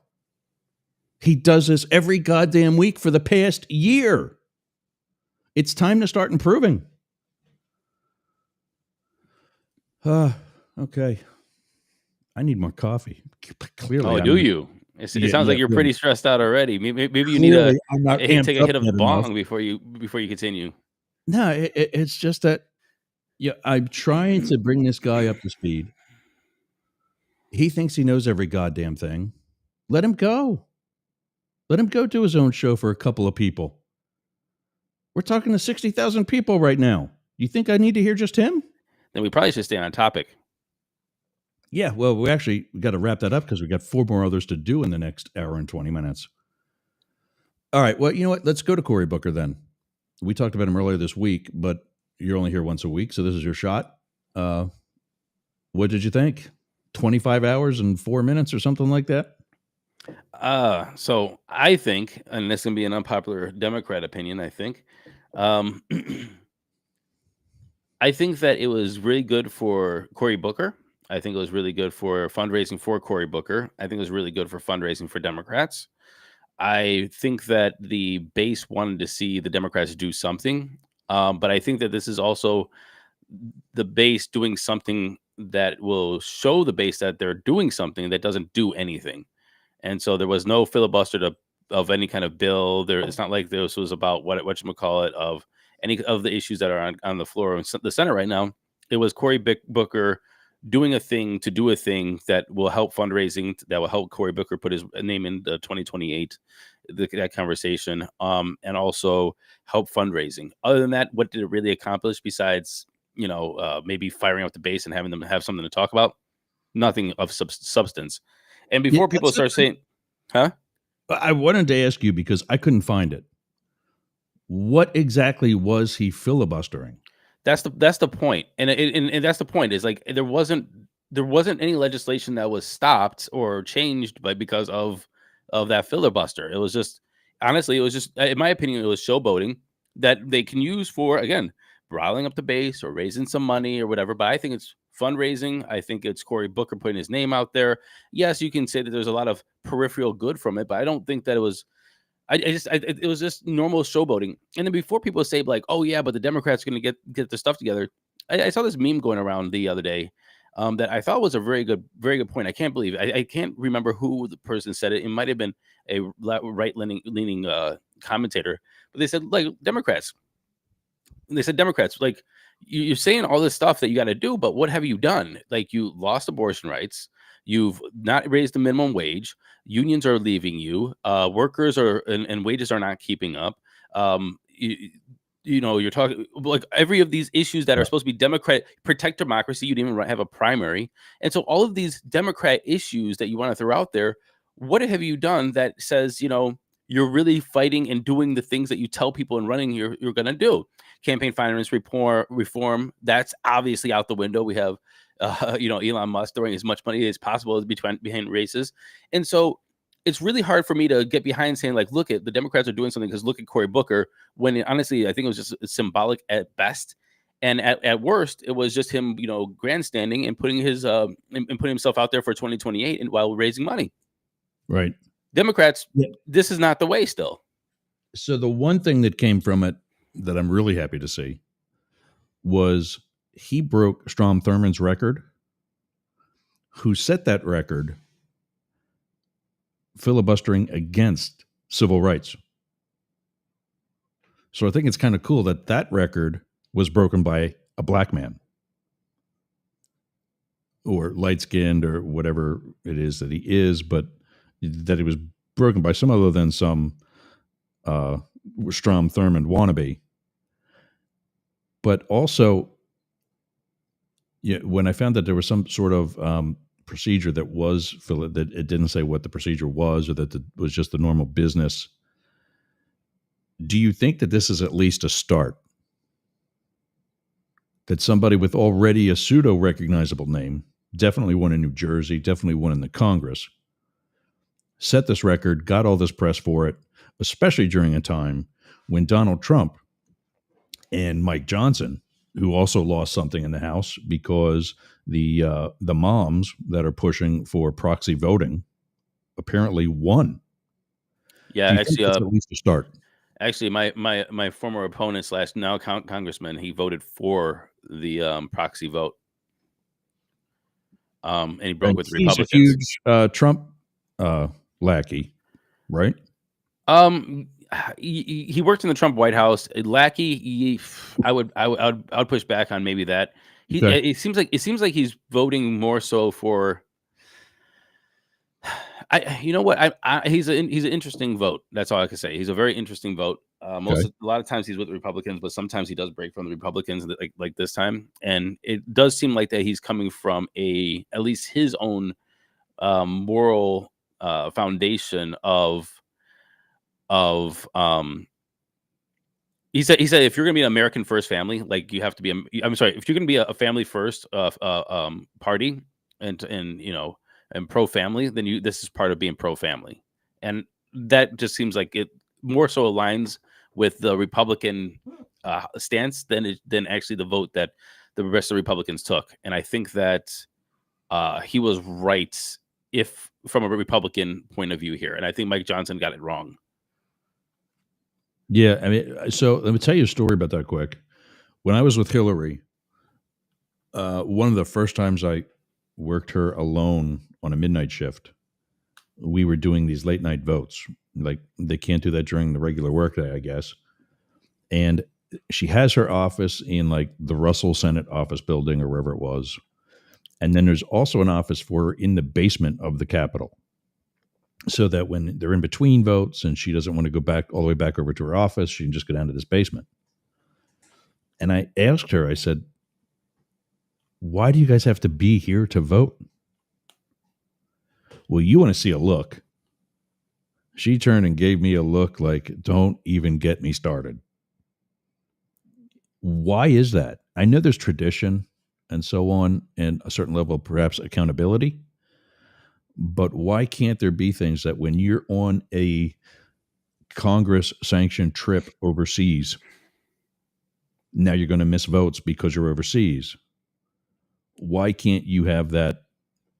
He does this every goddamn week for the past year. It's time to start improving. Okay. I need more coffee. Clearly. Oh, do you? It sounds like you're pretty stressed out already. Maybe you need to take a hit of bong before you continue. No, it's just that I'm trying to bring this guy up to speed. He thinks he knows every goddamn thing. Let him go. Let him go do his own show for a couple of people. We're talking to 60,000 people right now. You think I need to hear just him? Then we probably should stay on topic. Yeah, well, we got to wrap that up because we got 4 more others to do in the next hour and 20 minutes. All right, well, you know what? Let's go to Cory Booker then. We talked about him earlier this week, but you're only here once a week, so this is your shot. What did you think? 25 hours and 4 minutes or something like that? So I think, and this can be an unpopular Democrat opinion, I think, I think that it was really good for Cory Booker. I think it was really good for fundraising for Cory Booker. I think it was really good for fundraising for Democrats. I think that the base wanted to see the Democrats do something. But I think that this is also the base doing something that will show the base that they're doing something that doesn't do anything. And so there was no filibuster of any kind of bill. It's not like this was about whatchamacallit of any of the issues that are on the floor of the Senate right now. It was Cory Booker doing a thing to do a thing that will help fundraising, that will help Cory Booker put his name in the 2028, that conversation, and also help fundraising. Other than that, what did it really accomplish besides, maybe firing up the base and having them have something to talk about? Nothing of substance. And before people start saying, huh? I wanted to ask you because I couldn't find it. What exactly was he filibustering? That's the point, and that's the point. Is like there wasn't any legislation that was stopped or changed because of that filibuster. It was just, honestly, in my opinion, it was showboating that they can use for, again, riling up the base or raising some money or whatever. But I think it's fundraising. I think it's Cory Booker putting his name out there. Yes, you can say that there's a lot of peripheral good from it, but I don't think that it was. It was just normal showboating. And then before people say like, "Oh yeah, but the Democrats are going to get their stuff together," I saw this meme going around the other day that I thought was a very good point. I can't believe it. I can't remember who the person said it. It might have been a right-leaning commentator, but they said like Democrats. They said Democrats, like you're saying all this stuff that you got to do, but what have you done? Like you lost abortion rights. You've not raised the minimum wage. Unions are leaving you. Workers are and wages are not keeping up. You're talking like every of these issues that are supposed to be Democrat, protect democracy. You didn't even have a primary. And so all of these Democrat issues that you want to throw out there, what have you done that says, you're really fighting and doing the things that you tell people and running you're going to do? Campaign finance reform, that's obviously out the window. We have, Elon Musk throwing as much money as possible behind races. And so it's really hard for me to get behind saying, like, look, at the Democrats are doing something because look at Cory Booker, when honestly, I think it was just symbolic at best. And at worst, it was just him, grandstanding and putting putting himself out there for 2028 and while raising money. Right. Democrats, this is not the way still. So the one thing that came from it that I'm really happy to see was he broke Strom Thurmond's record, who set that record filibustering against civil rights. So I think it's kind of cool that record was broken by a black man or light-skinned or whatever it is that he is, but that it was broken by some other than some Strom Thurmond wannabe. But also, when I found that there was some sort of procedure that it didn't say what the procedure was, or that it was just the normal business. Do you think that this is at least a start? That somebody with already a pseudo-recognizable name, definitely one in New Jersey, definitely one in the Congress, set this record, got all this press for it, especially during a time when Donald Trump and Mike Johnson, who also lost something in the House because the moms that are pushing for proxy voting apparently won. Yeah, actually, that's at least a start. Actually, my former opponent / now congressman, he voted for the proxy vote, and he broke with the Republicans. He's a huge Trump lackey, right? He worked in the Trump White House. Lackey, I would push back on maybe that. It seems like he's voting more so for. You know what? He's an interesting vote. That's all I can say. He's a very interesting vote. A lot of times he's with the Republicans, but sometimes he does break from the Republicans, like this time. And it does seem like that he's coming from at least his own moral foundation of. He said if you're going to be an American first family, like you have to be. If you're going to be a family first party and pro family, then this is part of being pro family, and that just seems like it more so aligns with the Republican stance than actually the vote that the rest of the Republicans took. And I think that he was right if from a Republican point of view here, and I think Mike Johnson got it wrong. Yeah, I mean, so let me tell you a story about that quick. When I was with Hillary, one of the first times I worked her alone on a midnight shift, we were doing these late night votes. Like, they can't do that during the regular workday, I guess. And she has her office in like the Russell Senate office building or wherever it was. And then there's also an office for her in the basement of the Capitol, so that when they're in between votes and she doesn't want to go back all the way back over to her office, she can just go down to this basement. And I asked her, I said, why do you guys have to be here to vote? Well, you want to see a look. She turned and gave me a look like, don't even get me started. Why is that? I know there's tradition and so on, and a certain level of perhaps accountability. But why can't there be things that when you're on a Congress-sanctioned trip overseas, now you're going to miss votes because you're overseas? Why can't you have that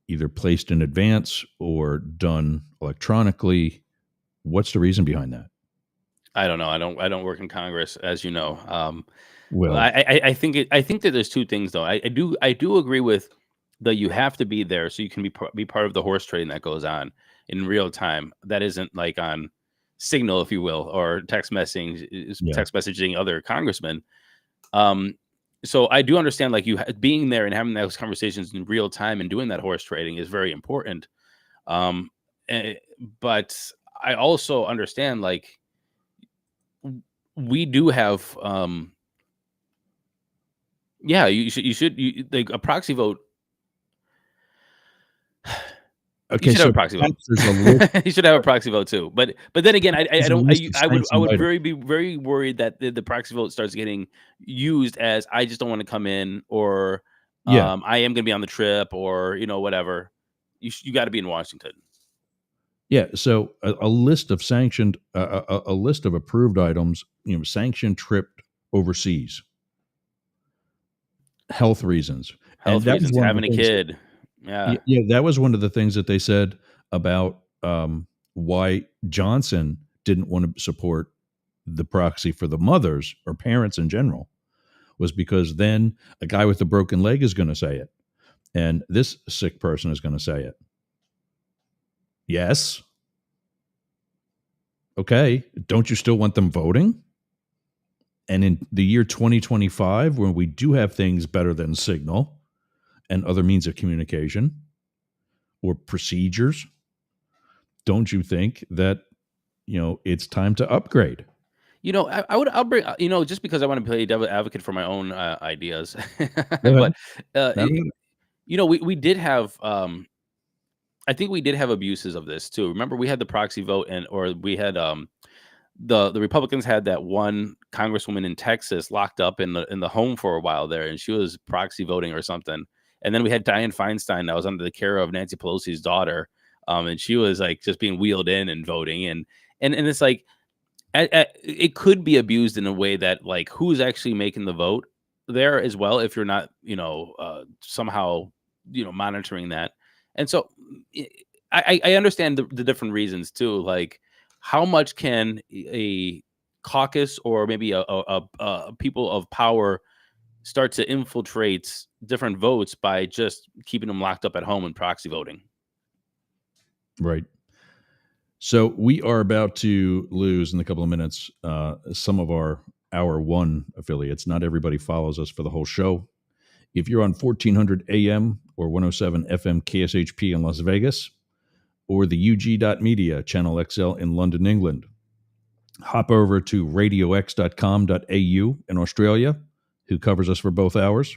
either placed in advance or done electronically? What's the reason behind that? I don't know. I don't work in Congress, as you know. Well, I think that there's two things though. I do agree with that you have to be there so you can be part of the horse trading that goes on in real time. That isn't like on Signal, if you will, or text messaging other congressmen. So I do understand, like, being there and having those conversations in real time and doing that horse trading is very important. Um, eh, but I also understand, like, we do have, yeah, like a proxy vote. You Okay, should have so a proxy vote. perhaps there's a list. You should have a proxy vote too. But then again, I There's a don't. list of I sanctioned would items. be very worried that the proxy vote starts getting used as, I just don't want to come in, or Yeah. I am going to be on the trip, or whatever. You got to be in Washington. Yeah, so a list of sanctioned, a list of approved items, sanctioned trip overseas, health reasons, and Health that was reasons, one of the having a things. kid. Yeah. Yeah, that was one of the things that they said about why Johnson didn't want to support the proxy for the mothers or parents in general, was because then a guy with a broken leg is going to say it, and this sick person is going to say it. Yes. Okay. Don't you still want them voting? And in the year 2025, when we do have things better than signal and other means of communication or procedures, don't you think that it's time to upgrade? I'll bring, just because I want to play devil advocate for my own ideas. Go ahead. But uh, No, it- we did have, I think we did have abuses of this too. Remember, we had the proxy vote, or we had, the Republicans had that one congresswoman in Texas locked up in the home for a while there, and she was proxy voting or something. And then we had Dianne Feinstein that was under the care of Nancy Pelosi's daughter, and she was like just being wheeled in and voting, and it's like, it could be abused in a way that, like, who's actually making the vote there as well, if you're not, somehow, monitoring that. And so, I understand the different reasons too. Like, how much can a caucus, or maybe a people of power, start to infiltrate different votes by just keeping them locked up at home and proxy voting? right. So we are about to lose in a couple of minutes some of our Hour One affiliates. Not everybody follows us for the whole show. If you're on 1400 AM or 107 FM KSHP in Las Vegas, or the UG.media, Channel XL in London, England, hop over to radiox.com.au in Australia, who covers us for both hours,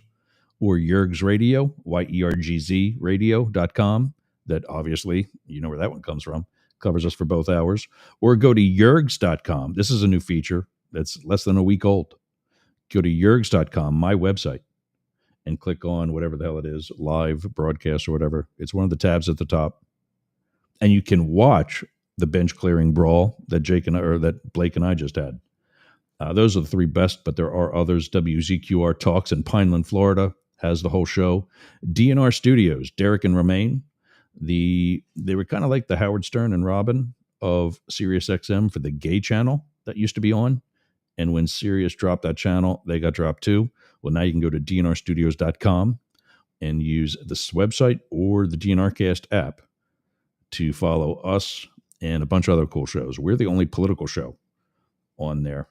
or Yergz Radio, YERGZ radio.com, that obviously, you know where that one comes from, covers us for both hours, or go to yergz.com. This is a new feature that's less than a week old. Go to yergz.com, my website, and click on whatever the hell it is, live broadcast or whatever. It's one of the tabs at the top. And you can watch the bench clearing brawl that that Blake and I just had. Those are the three best, but there are others. WZQR Talks in Pineland, Florida, has the whole show. DNR Studios, Derek and Romaine, they were kind of like the Howard Stern and Robin of Sirius XM for the gay channel that used to be on. And when Sirius dropped that channel, they got dropped too. Well, now you can go to dnrstudios.com and use this website or the DNRcast app to follow us and a bunch of other cool shows. We're the only political show on there.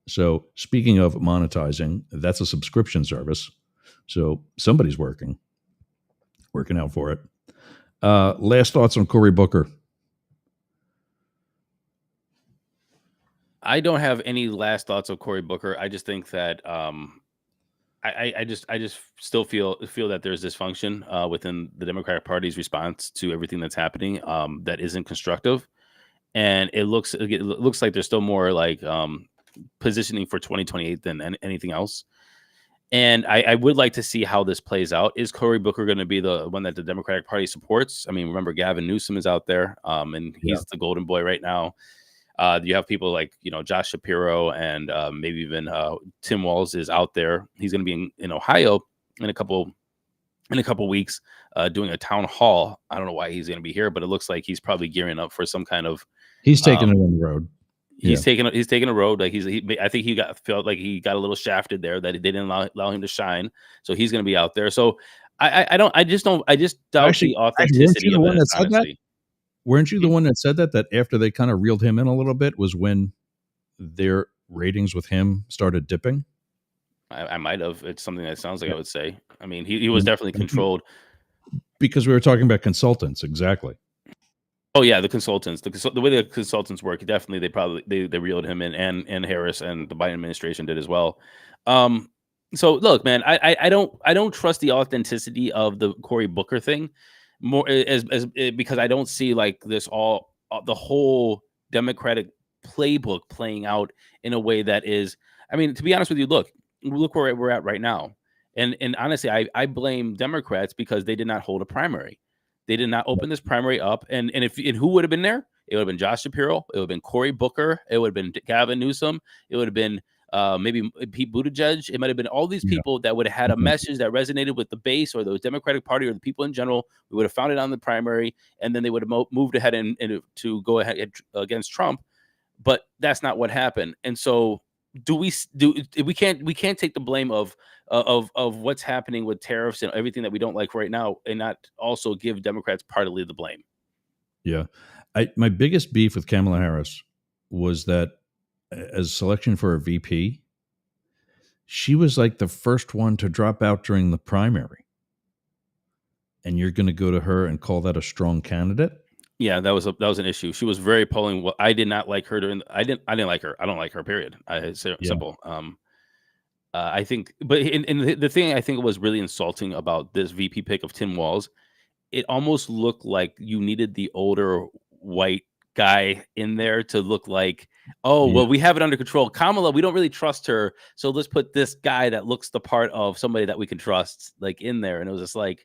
So speaking of monetizing, that's a subscription service. So somebody's working out for it. Last thoughts on Cory Booker. I don't have any last thoughts of Cory Booker. I just think that, I just still feel that there's dysfunction within the Democratic Party's response to everything that's happening, that isn't constructive, and it looks like there's still more like, positioning for 2028 than anything else. And I would like to see how this plays out. Is Cory Booker going to be the one that the Democratic Party supports? I mean, remember, Gavin Newsom is out there, and he's the golden boy right now. You have people like, Josh Shapiro, and maybe even Tim Walz is out there. He's going to be in Ohio in a couple weeks, doing a town hall. I don't know why he's going to be here, but it looks like he's probably gearing up for some kind of. He's taking it on the road. He's taking a road. Like I think he felt like he got a little shafted there, that they didn't allow him to shine. So he's going to be out there. So I just doubt the authenticity of this, honestly. Weren't you the one that said that after they kind of reeled him in a little bit was when their ratings with him started dipping? I might have. It's something that sounds like Yeah. I would say. I mean, he was definitely controlled. Because we were talking about consultants, exactly. Oh yeah, the consultants, the way the consultants work, definitely they reeled him in, and Harris and the Biden administration did as well. Um, so look, man, I don't trust the authenticity of the Cory Booker thing more as because I don't see like this all the whole Democratic playbook playing out in a way that is. I mean, to be honest with you, look where we're at right now, and honestly, I blame Democrats because they did not hold a primary. They did not open this primary up, and who would have been there? It would have been Josh Shapiro. It would have been Cory Booker. It would have been Gavin Newsom. It would have been maybe Pete Buttigieg. It might have been all these Yeah. people that would have had a message that resonated with the base or the Democratic Party or the people in general. We would have found it on the primary, and then they would have moved ahead and to go ahead against Trump. But that's not what happened, and so we can't take the blame of what's happening with tariffs and everything that we don't like right now, and not also give Democrats partly the blame. Yeah. My biggest beef with Kamala Harris was that as selection for a VP, she was like the first one to drop out during the primary. And you're going to go to her and call that a strong candidate? Yeah, that was an issue. She was very polling. Well, I did not like her I didn't like her. I don't like her. Period. It's simple. I think, but the thing I think was really insulting about this VP pick of Tim Walz, it almost looked like you needed the older white guy in there to look like, oh, well, we have it under control. Kamala, we don't really trust her, so let's put this guy that looks the part of somebody that we can trust, like, in there. And it was just like,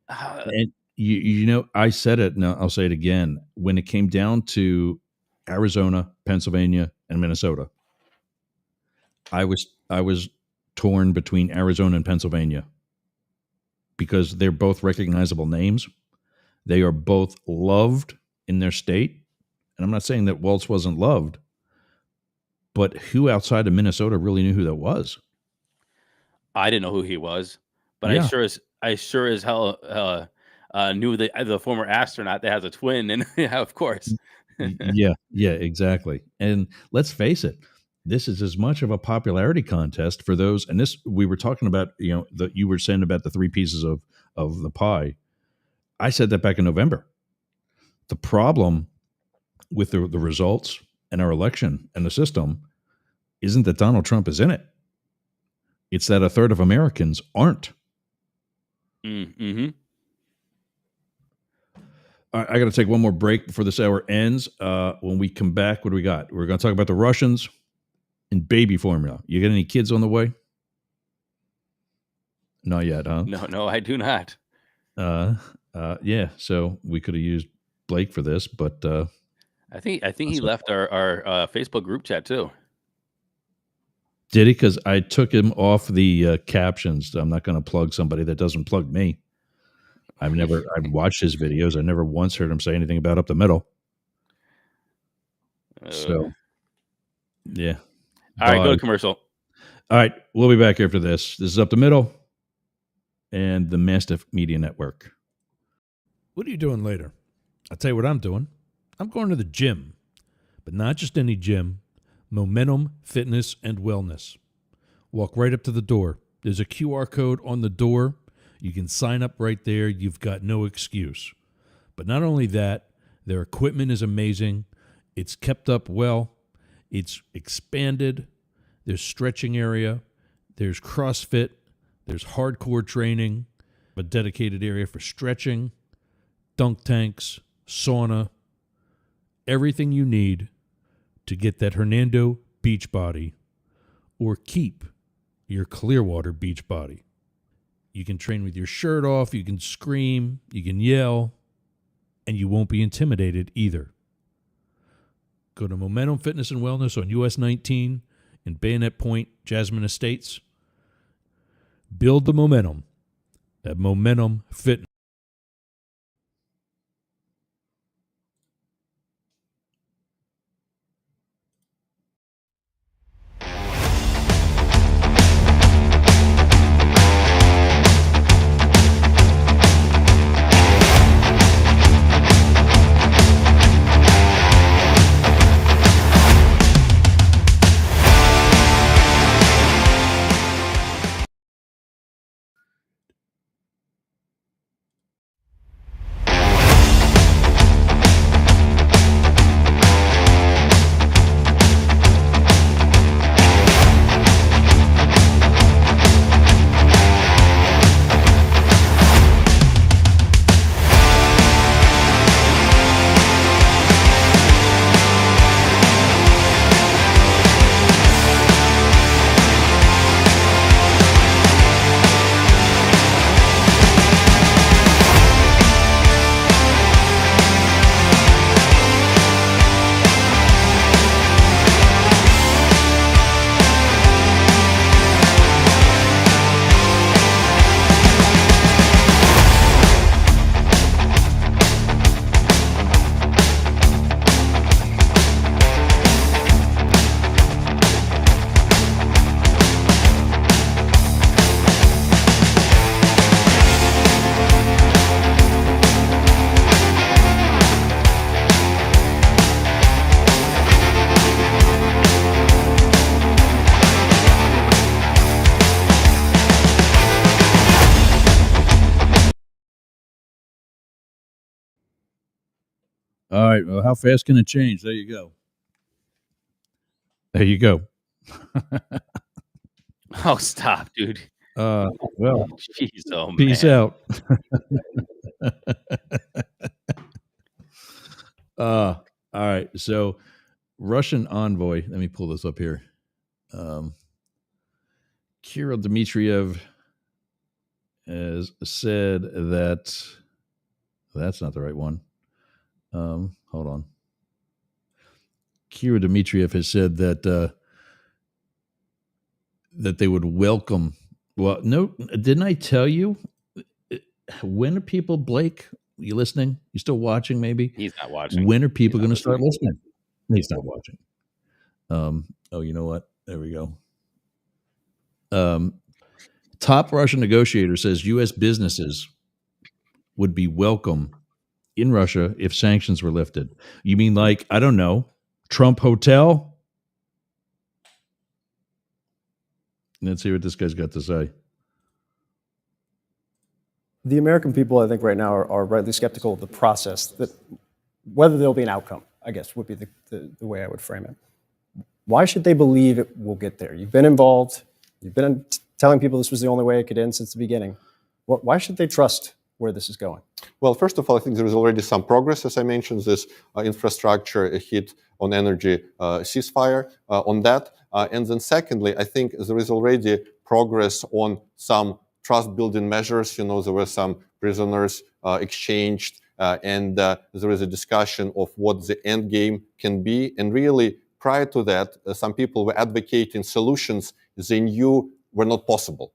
and you know, I said it, and I'll say it again. When it came down to Arizona, Pennsylvania, and Minnesota, I was torn between Arizona and Pennsylvania because they're both recognizable names. They are both loved in their state. And I'm not saying that Walz wasn't loved, but who outside of Minnesota really knew who that was? I didn't know who he was, but Yeah. I sure as hell knew the former astronaut that has a twin, and yeah, of course. Yeah, exactly. And let's face it, this is as much of a popularity contest for those. And this, we were talking about, you know, that you were saying about the three pieces of the pie. I said that back in November. The problem with the results and our election and the system isn't that Donald Trump is in it. It's that a third of Americans aren't. Mm-hmm. I got to take one more break before this hour ends. When we come back, what do we got? We're going to talk about the Russians and baby formula. You got any kids on the way? Not yet, huh? No, I do not. Yeah. So we could have used Blake for this, but I think he left our Facebook group chat too. Did he? Because I took him off the captions. I'm not going to plug somebody that doesn't plug me. I've watched his videos. I never once heard him say anything about up the middle. So, yeah. All right, go to commercial. All right, we'll be back after this. This is Up the Middle and the Mastiff Media Network. What are you doing later? I'll tell you what I'm doing. I'm going to the gym, but not just any gym. Momentum Fitness and Wellness. Walk right up to the door. There's a QR code on the door. You can sign up right there. You've got no excuse. But not only that, their equipment is amazing. It's kept up well. It's expanded. There's stretching area. There's CrossFit. There's hardcore training. A dedicated area for stretching, dunk tanks, sauna, everything you need to get that Hernando beach body or keep your Clearwater beach body. You can train with your shirt off, you can scream, you can yell, and you won't be intimidated either. Go to Momentum Fitness and Wellness on US 19 in Bayonet Point, Jasmine Estates. Build the momentum at Momentum Fitness. All right. Well, how fast can it change? There you go. There you go. Oh, stop, dude. Well, Jeez, oh peace man. out. All right. So, Russian envoy. Let me pull this up here. Kirill Dmitriev has said that that's not the right one. Hold on. Kirill Dmitriev has said that that they would welcome. Well, no, didn't I tell you? When are people, Blake? You listening? You still watching? Maybe He's not watching. when are people going to start listening? He's not watching. Oh, you know what? There we go. Top Russian negotiator says U.S. businesses would be welcome in Russia if sanctions were lifted. You mean like, I don't know, Trump Hotel? Let's see what this guy's got to say. The American people, I think, right now are rightly skeptical of the process, that whether there'll be an outcome, I guess, would be the way I would frame it. Why should they believe it will get there? You've been involved. You've been telling people this was the only way it could end since the beginning. Why should they trust where this is going? Well, first of all, I think there is already some progress. As I mentioned, this infrastructure hit on energy ceasefire on that. And then secondly, I think there is already progress on some trust-building measures. You know, there were some prisoners exchanged, and there is a discussion of what the end game can be. And really, prior to that, some people were advocating solutions they knew were not possible.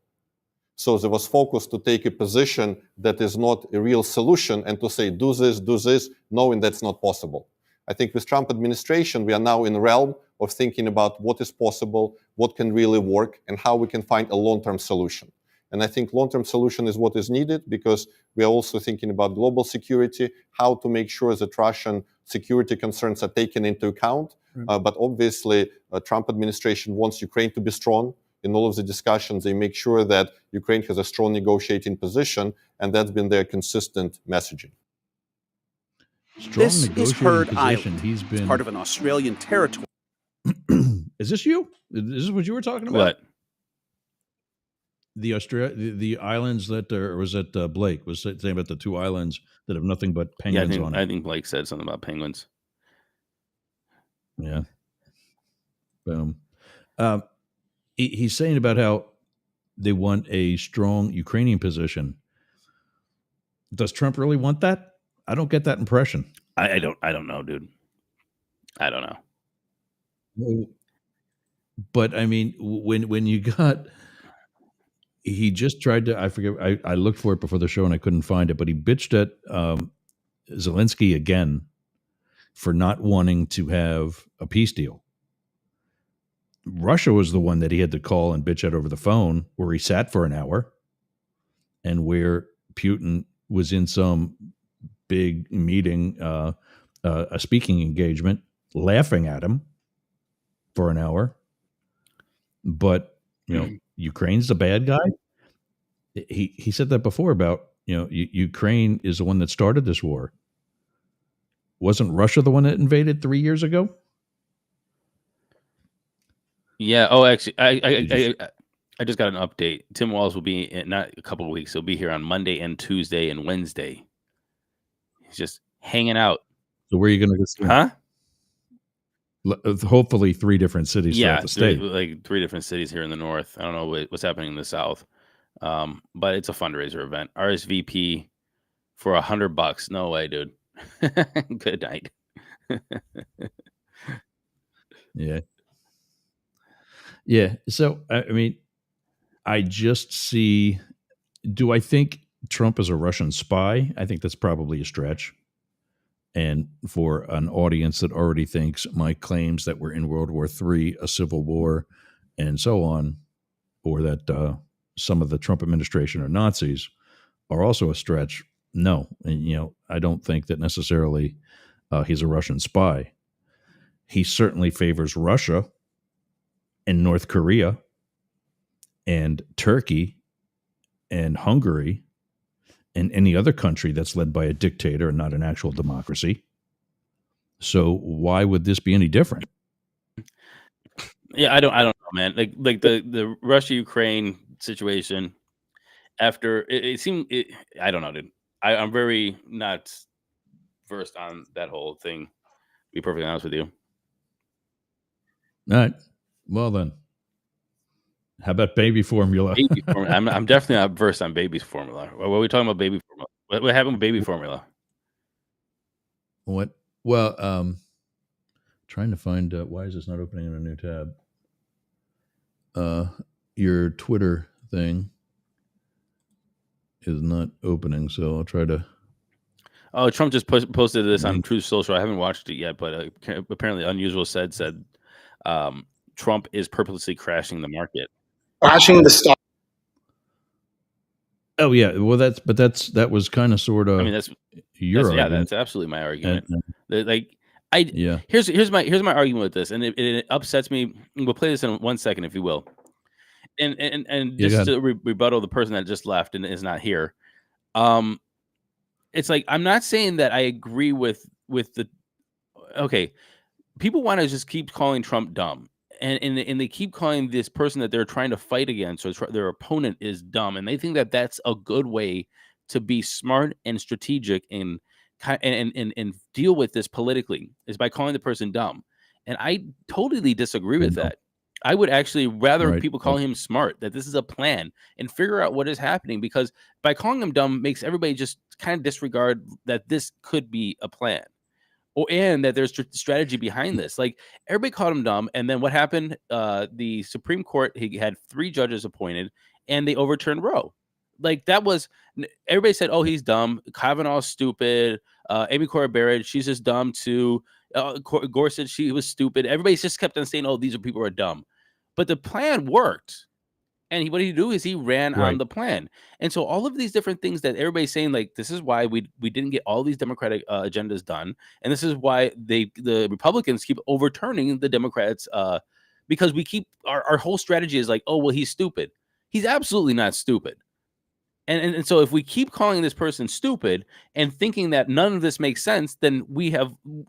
So there was focus to take a position that is not a real solution and to say, do this, knowing that's not possible. I think with Trump administration, we are now in the realm of thinking about what is possible, what can really work, and how we can find a long-term solution. And I think long-term solution is what is needed because we are also thinking about global security, how to make sure that Russian security concerns are taken into account. But obviously, Trump administration wants Ukraine to be strong. In all of the discussions, they make sure that Ukraine has a strong negotiating position, and that's been their consistent messaging. This is Heard Island. He's been part of an Australian territory. Is this you? Is this what you were talking about? What? The islands that, or was it Blake was saying about the two islands that have nothing but penguins on it? I think Blake said something about penguins. Yeah. Boom. He's saying about how they want a strong Ukrainian position. Does Trump really want that? I don't get that impression. I don't know, dude. I don't know. But I mean, when you got, he just tried to, I forget, I looked for it before the show and I couldn't find it, but he bitched at Zelensky again for not wanting to have a peace deal. Russia was the one that he had to call and bitch at over the phone, where he sat for an hour and where Putin was in some big meeting, a speaking engagement, laughing at him for an hour. But, you know, Ukraine's the bad guy. He said that before about, you know, Ukraine is the one that started this war. Wasn't Russia the one that invaded 3 years ago? Yeah. Oh, actually, I just got an update. Tim Walz will be in not a couple of weeks. He'll be here on Monday and Tuesday and Wednesday. He's just hanging out. So where are you going to go see him? Huh? Hopefully 3 different cities throughout the state. Like 3 different cities here in the north. I don't know what's happening in the south, but it's a fundraiser event. RSVP for $100. No way, dude. Good night. Yeah. Yeah. So, I mean, I just see, do I think Trump is a Russian spy? I think that's probably a stretch. And for an audience that already thinks my claims that we're in World War III, a civil war, and so on, or that some of the Trump administration are Nazis, are also a stretch. No. And, you know, I don't think that necessarily he's a Russian spy. He certainly favors Russia and North Korea and Turkey and Hungary and any other country that's led by a dictator and not an actual democracy. So why would this be any different? Yeah, I don't know, man. Like the Russia Ukraine situation. After it seemed, I don't know, dude. I'm very not versed on that whole thing. To be perfectly honest with you. All right. Well then, how about baby formula? Baby formula. I'm definitely not versed on baby formula. What are we talking about? Baby formula. What happened with baby formula? What? Well, trying to find why is this not opening in a new tab? Your Twitter thing is not opening, so I'll try to. Oh, Trump just posted this on Truth Social. I haven't watched it yet, but apparently, Unusual said Trump is purposely crashing the market. Crashing the stock. Oh yeah, well that was kind of sort of. I mean that's absolutely my argument. Here's my argument with this, and it upsets me. We'll play this in 1 second, if you will. And just to rebuttal the person that just left and is not here. It's like I'm not saying that I agree with the. Okay, people want to just keep calling Trump dumb. And they keep calling this person that they're trying to fight against or their opponent is dumb, and they think that that's a good way to be smart and strategic and deal with this politically is by calling the person dumb. And I totally disagree with that. I would actually rather people call him smart, that this is a plan and figure out what is happening, because by calling him dumb makes everybody just kind of disregard that this could be a plan. And that there's strategy behind this. Like everybody called him dumb, and then what happened? The Supreme Court, he had 3 judges appointed, and they overturned Roe. Like that was everybody said, "Oh, he's dumb." Kavanaugh's stupid. Amy Coney Barrett, she's just dumb too. Gorsuch, she was stupid. Everybody just kept on saying, "Oh, these people are dumb," but the plan worked. And what he do is he ran on the plan. And so all of these different things that everybody's saying, like, this is why we didn't get all these Democratic agendas done. And this is why the Republicans keep overturning the Democrats, because we keep our whole strategy is like, oh, well, he's stupid. He's absolutely not stupid. And so if we keep calling this person stupid and thinking that none of this makes sense, then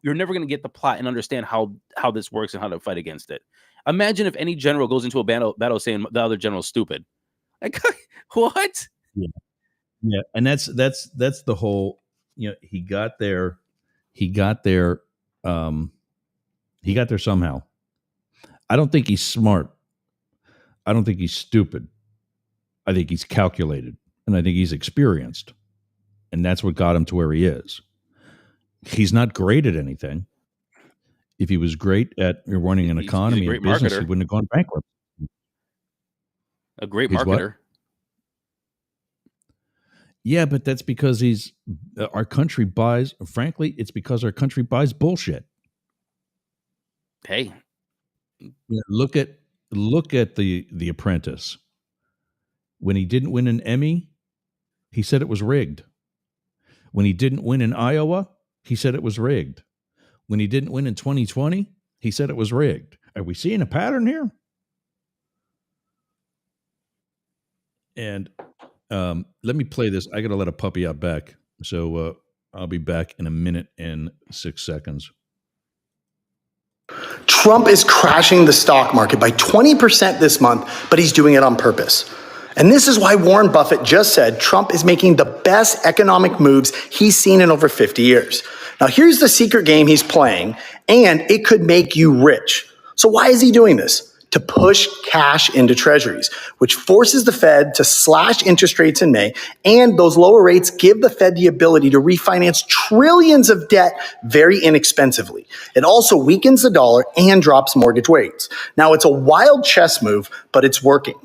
you're never going to get the plot and understand how this works and how to fight against it. Imagine if any general goes into a battle saying the other general's stupid. Like, what? Yeah, and that's the whole. He got there somehow. I don't think he's smart. I don't think he's stupid. I think he's calculated, and I think he's experienced, and that's what got him to where he is. He's not great at anything. If he was great at running an economy and business, he wouldn't have gone bankrupt. A great marketer. Yeah, but that's because our country buys. Frankly, it's because our country buys bullshit. Hey, look at the Apprentice. When he didn't win an Emmy, he said it was rigged. When he didn't win in Iowa, he said it was rigged. When he didn't win in 2020, he said it was rigged. Are we seeing a pattern here? And let me play this. I got to let a puppy out back. So I'll be back in a minute and 6 seconds. Trump is crashing the stock market by 20% this month, but he's doing it on purpose. And this is why Warren Buffett just said Trump is making the best economic moves he's seen in over 50 years. Now, here's the secret game he's playing, and it could make you rich. So why is he doing this? To push cash into treasuries, which forces the Fed to slash interest rates in May, and those lower rates give the Fed the ability to refinance trillions of debt very inexpensively. It also weakens the dollar and drops mortgage rates. Now, it's a wild chess move, but it's working.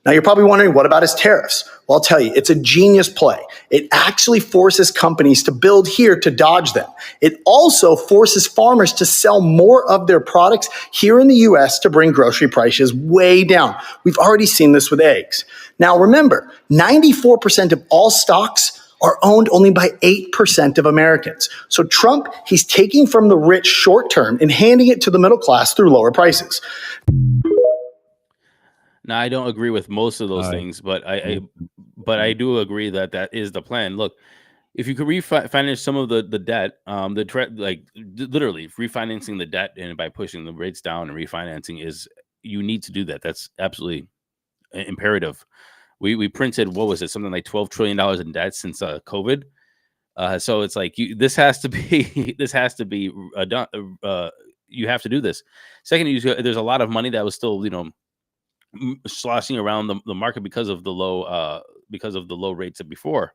Now, you're probably wondering, what about his tariffs? Well, I'll tell you, it's a genius play. It actually forces companies to build here to dodge them. It also forces farmers to sell more of their products here in the U.S. to bring grocery prices way down. We've already seen this with eggs. Now, remember, 94% of all stocks are owned only by 8% of Americans. So Trump, he's taking from the rich short term and handing it to the middle class through lower prices. Now, I don't agree with most of those things, but I do agree that is the plan. Look, if you could refinance some of the debt, literally refinancing the debt, and by pushing the rates down and refinancing you need to do that. That's absolutely imperative. We printed, what was it, something like $12 trillion in debt since COVID. So it's like this has to be done. You have to do this. Second, there's a lot of money that was still sloshing around the market because of the low rates of before.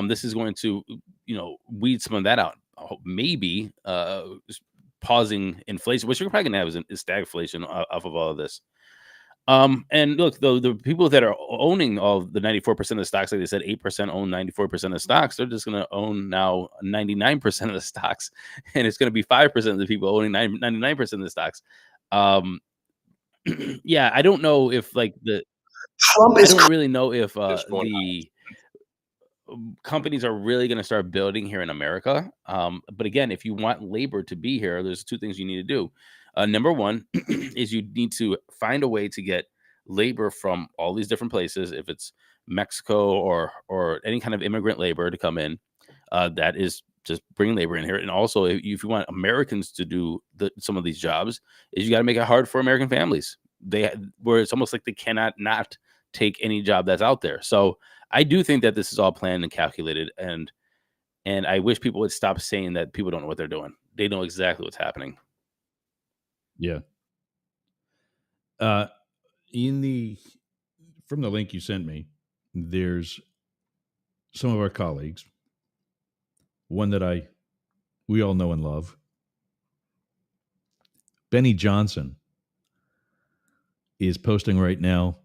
This is going to weed some of that out. Maybe pausing inflation, which you're probably gonna have is stagflation off of all of this. And look, though, the people that are owning all the 94% of the stocks, like they said, 8% own 94% of the stocks. They're just going to own now 99% of the stocks, and it's going to be 5% of the people owning 99% of the stocks. Yeah, I don't know if Trump is I don't really know if the companies are really going to start building here in America. But again, if you want labor to be here, there's two things you need to do. Number one is you need to find a way to get labor from all these different places. If it's Mexico or any kind of immigrant labor to come in, that is just bring labor in here. And also, if you want Americans to do some of these jobs, is you got to make it hard for American families. Where it's almost like they cannot not take any job that's out there. So I do think that this is all planned and calculated, and I wish people would stop saying that people don't know what they're doing. They know exactly what's happening. Yeah. From the link you sent me, there's some of our colleagues, one that we all know and love, Benny Johnson, is posting right now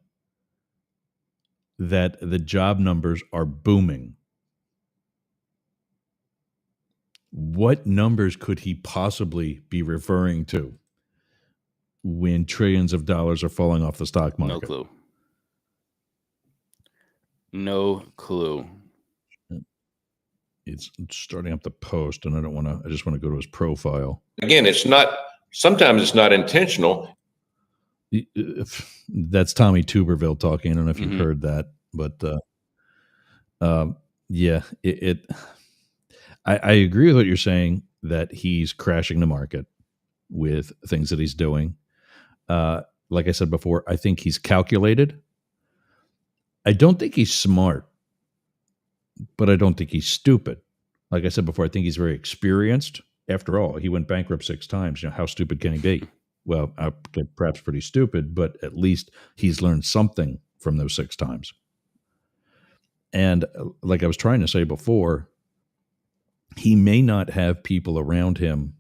that the job numbers are booming. What numbers could he possibly be referring to when trillions of dollars are falling off the stock market? No clue. It's starting up the post, and I just want to go to his profile. Again, sometimes it's not intentional. That's Tommy Tuberville talking. I don't know if you've heard that, but yeah, I agree with what you're saying, that he's crashing the market with things that he's doing. Like I said before, I think he's calculated. I don't think he's smart, but I don't think he's stupid. Like I said before, I think he's very experienced. After all, he went bankrupt 6 times. How stupid can he be? Well, perhaps pretty stupid, but at least he's learned something from those 6 times. And like I was trying to say before, he may not have people around him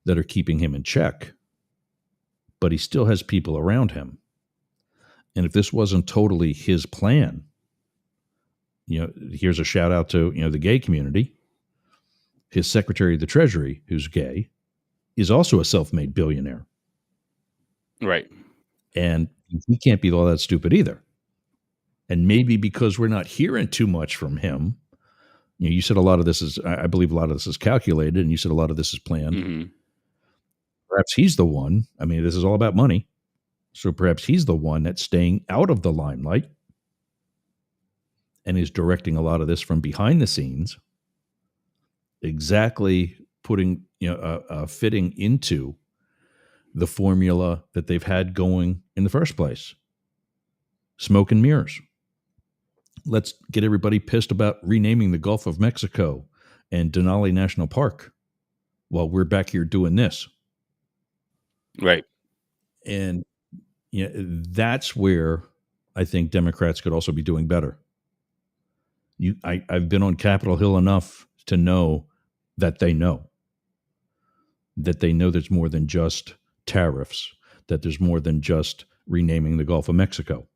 that are keeping him in check, but he still has people around him. And if this wasn't totally his plan, here's a shout out to, the gay community. His Secretary of the Treasury, who's gay, is also a self-made billionaire. Right. And he can't be all that stupid either. And maybe because we're not hearing too much from him, you said a lot of this is, I believe a lot of this is calculated, and you said a lot of this is planned. Mm-hmm. Perhaps he's the one. I mean, this is all about money. So perhaps he's the one that's staying out of the limelight and is directing a lot of this from behind the scenes, exactly putting, fitting into the formula that they've had going in the first place. Smoke and mirrors. Let's get everybody pissed about renaming the Gulf of Mexico and Denali National Park while we're back here doing this. Right. And that's where I think Democrats could also be doing better. I've been on Capitol Hill enough to know that they know there's more than just tariffs, that there's more than just renaming the Gulf of Mexico.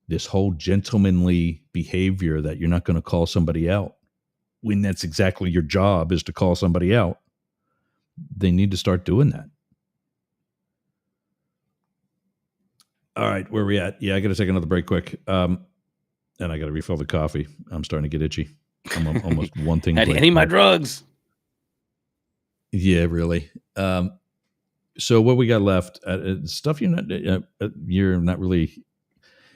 This whole gentlemanly behavior that you're not going to call somebody out when that's exactly your job, is to call somebody out. They need to start doing that. All right, where are we at? Yeah, I got to take another break quick. And I got to refill the coffee. I'm starting to get itchy. I'm almost one thing. I need my drugs. Yeah, really. So what we got left? Stuff you're not really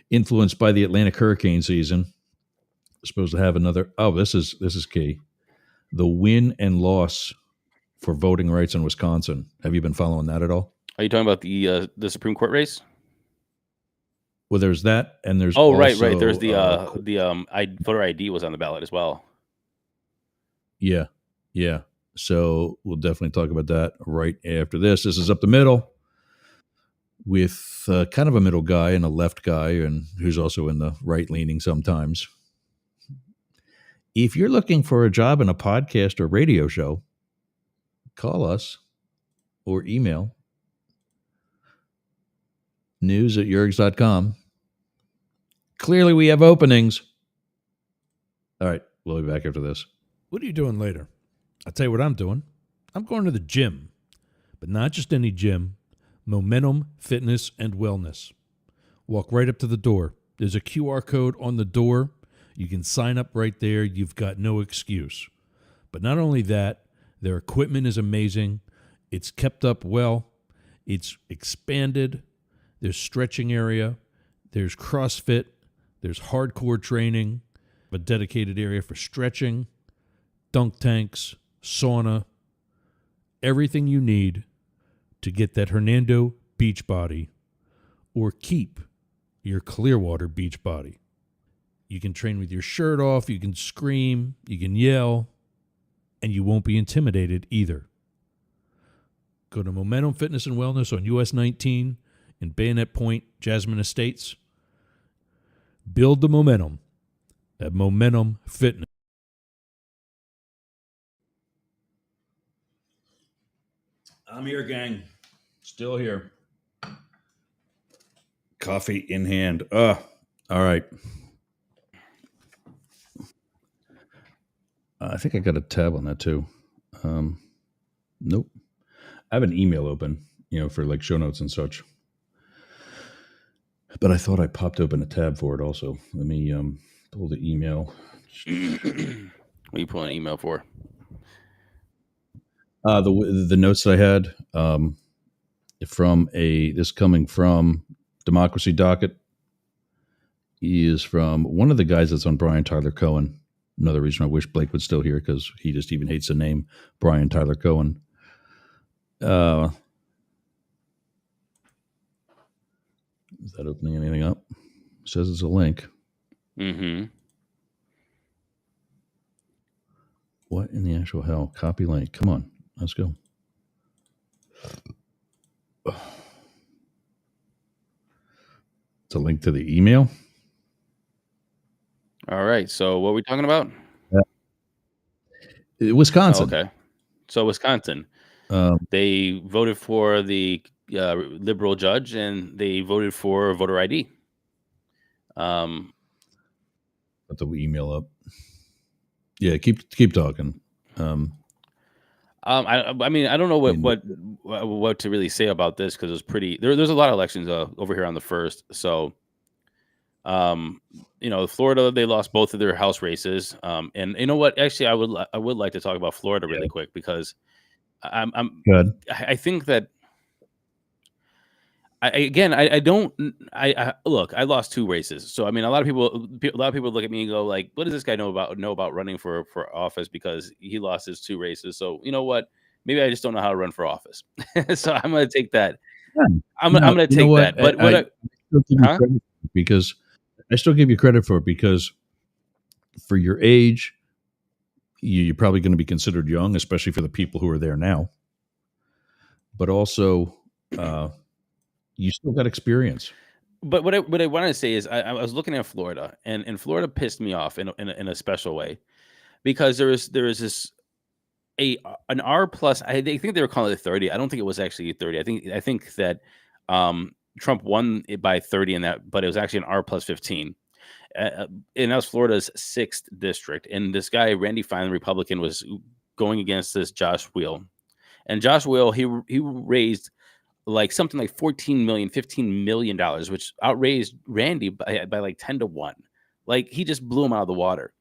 influenced by the Atlantic hurricane season. supposed to have another. Oh, this is key. The win and loss for voting rights in Wisconsin. Have you been following that at all? Are you talking about the Supreme Court race? Well, there's that, and there's right. also, There's the voter ID was on the ballot as well. Yeah. So we'll definitely talk about that right after this. This is Up the Middle with kind of a middle guy and a left guy, and who's also in the right leaning sometimes. If you're looking for a job in a podcast or radio show, call us or email news@yergs.com. Clearly, we have openings. All right, we'll be back after this. What are you doing later? I'll tell you what I'm doing. I'm going to the gym, but not just any gym. Momentum Fitness and Wellness. Walk right up to the door. There's a QR code on the door. You can sign up right there. You've got no excuse. But not only that, their equipment is amazing. It's kept up well. It's expanded. There's stretching area. There's CrossFit. There's hardcore training. A dedicated area for stretching, dunk tanks, sauna, everything you need to get that Hernando beach body or keep your Clearwater beach body. You can train with your shirt off, you can scream, you can yell, and you won't be intimidated either. Go to Momentum Fitness and Wellness on US 19 in Bayonet Point, Jasmine Estates. Build the momentum at Momentum Fitness. I'm here, gang. Still here. Coffee in hand. All right. I think I got a tab on that too. Nope. I have an email open, for like show notes and such. But I thought I popped open a tab for it also. Let me pull the email. What are you pulling an email for? The notes that I had this coming from Democracy Docket is from one of the guys that's on Brian Tyler Cohen. Another reason I wish Blake would still here, because he just even hates the name Brian Tyler Cohen. Is that opening anything up? It says it's a link. Mm-hmm. What in the actual hell? Copy link. Come on. Let's go. It's a link to the email. All right. So what are we talking about? Wisconsin. Okay. So Wisconsin. They voted for the liberal judge, and they voted for voter ID. Put the email up. Yeah, keep talking. I mean, I don't know what to really say about this, because it was pretty. There's a lot of elections over here on the 1st. So, Florida, they lost both of their House races. And you know what? Actually, I would like to talk about Florida really quick, because I'm good. I think that I look, I lost 2 races. So, I mean, a lot of people look at me and go like, what does this guy know about running for office, because he lost his 2 races. So, you know what? Maybe I just don't know how to run for office. So I'm going to take that. I'm going to take that. But because I still give you credit for it, because for your age, you're probably going to be considered young, especially for the people who are there now. But also, you still got experience. But what I want to say is, I was looking at Florida, and Florida pissed me off in a special way, because there is this an R plus. I think they were calling it 30. I don't think it was actually 30. I think that Trump won it by 30 in that, but it was actually an R plus 15. And that was Florida's 6th district. And this guy, Randy Fine, Republican, was going against this Josh Wheel. And Josh Wheel, he raised like something like $14 million, $15 million, which outraised Randy by like 10 to 1. Like, he just blew him out of the water.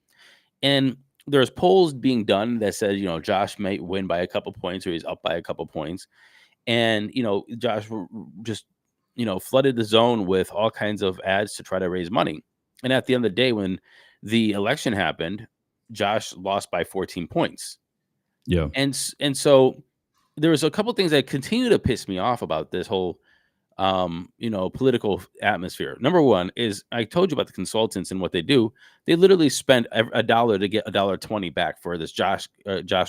And there's polls being done that says, Josh might win by a couple points, or he's up by a couple points. And, Josh just, flooded the zone with all kinds of ads to try to raise money. And at the end of the day, when the election happened, Josh lost by 14 points. Yeah. And so there was a couple things that continue to piss me off about this whole political atmosphere. Number one is, I told you about the consultants and what they do. They literally spend $1 to get $1.20 back for this Josh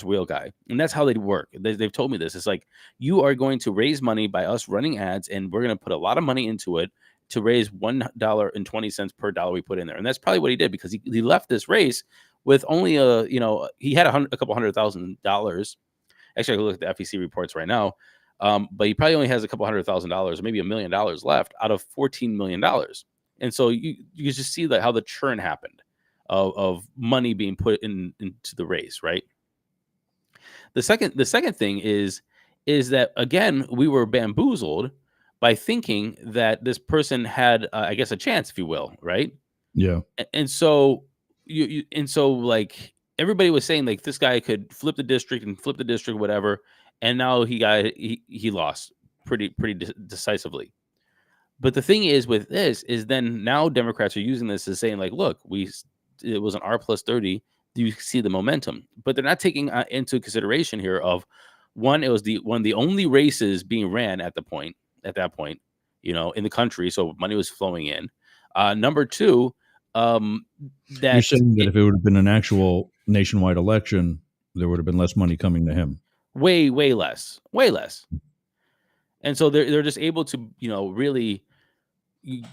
Wheel guy. And that's how they work. They've told me this. It's like, you are going to raise money by us running ads, and we're going to put a lot of money into it to raise $1.20 per dollar we put in there. And that's probably what he did, because he left this race with only he had a couple $100,000. Actually, I can look at the FEC reports right now. But he probably only has a couple $100,000 or maybe $1 million left out of $14 million. And so you just see how the churn happened of money being put into the race, right? The second thing is that, again, we were bamboozled by thinking that this person had, I guess, a chance, if you will, right? Yeah. And so like, everybody was saying, like, this guy could flip the district, whatever. And now he lost pretty decisively. But the thing is with this is, then now Democrats are using this as saying, like, look, it was an R+30. You see the momentum, but they're not taking into consideration here of, one, it was one of the only races being ran at that point, in the country. So money was flowing in. Number two, that you're saying that if it would have been an actual nationwide election, there would have been less money coming to him. Way less. And so they're just able to, really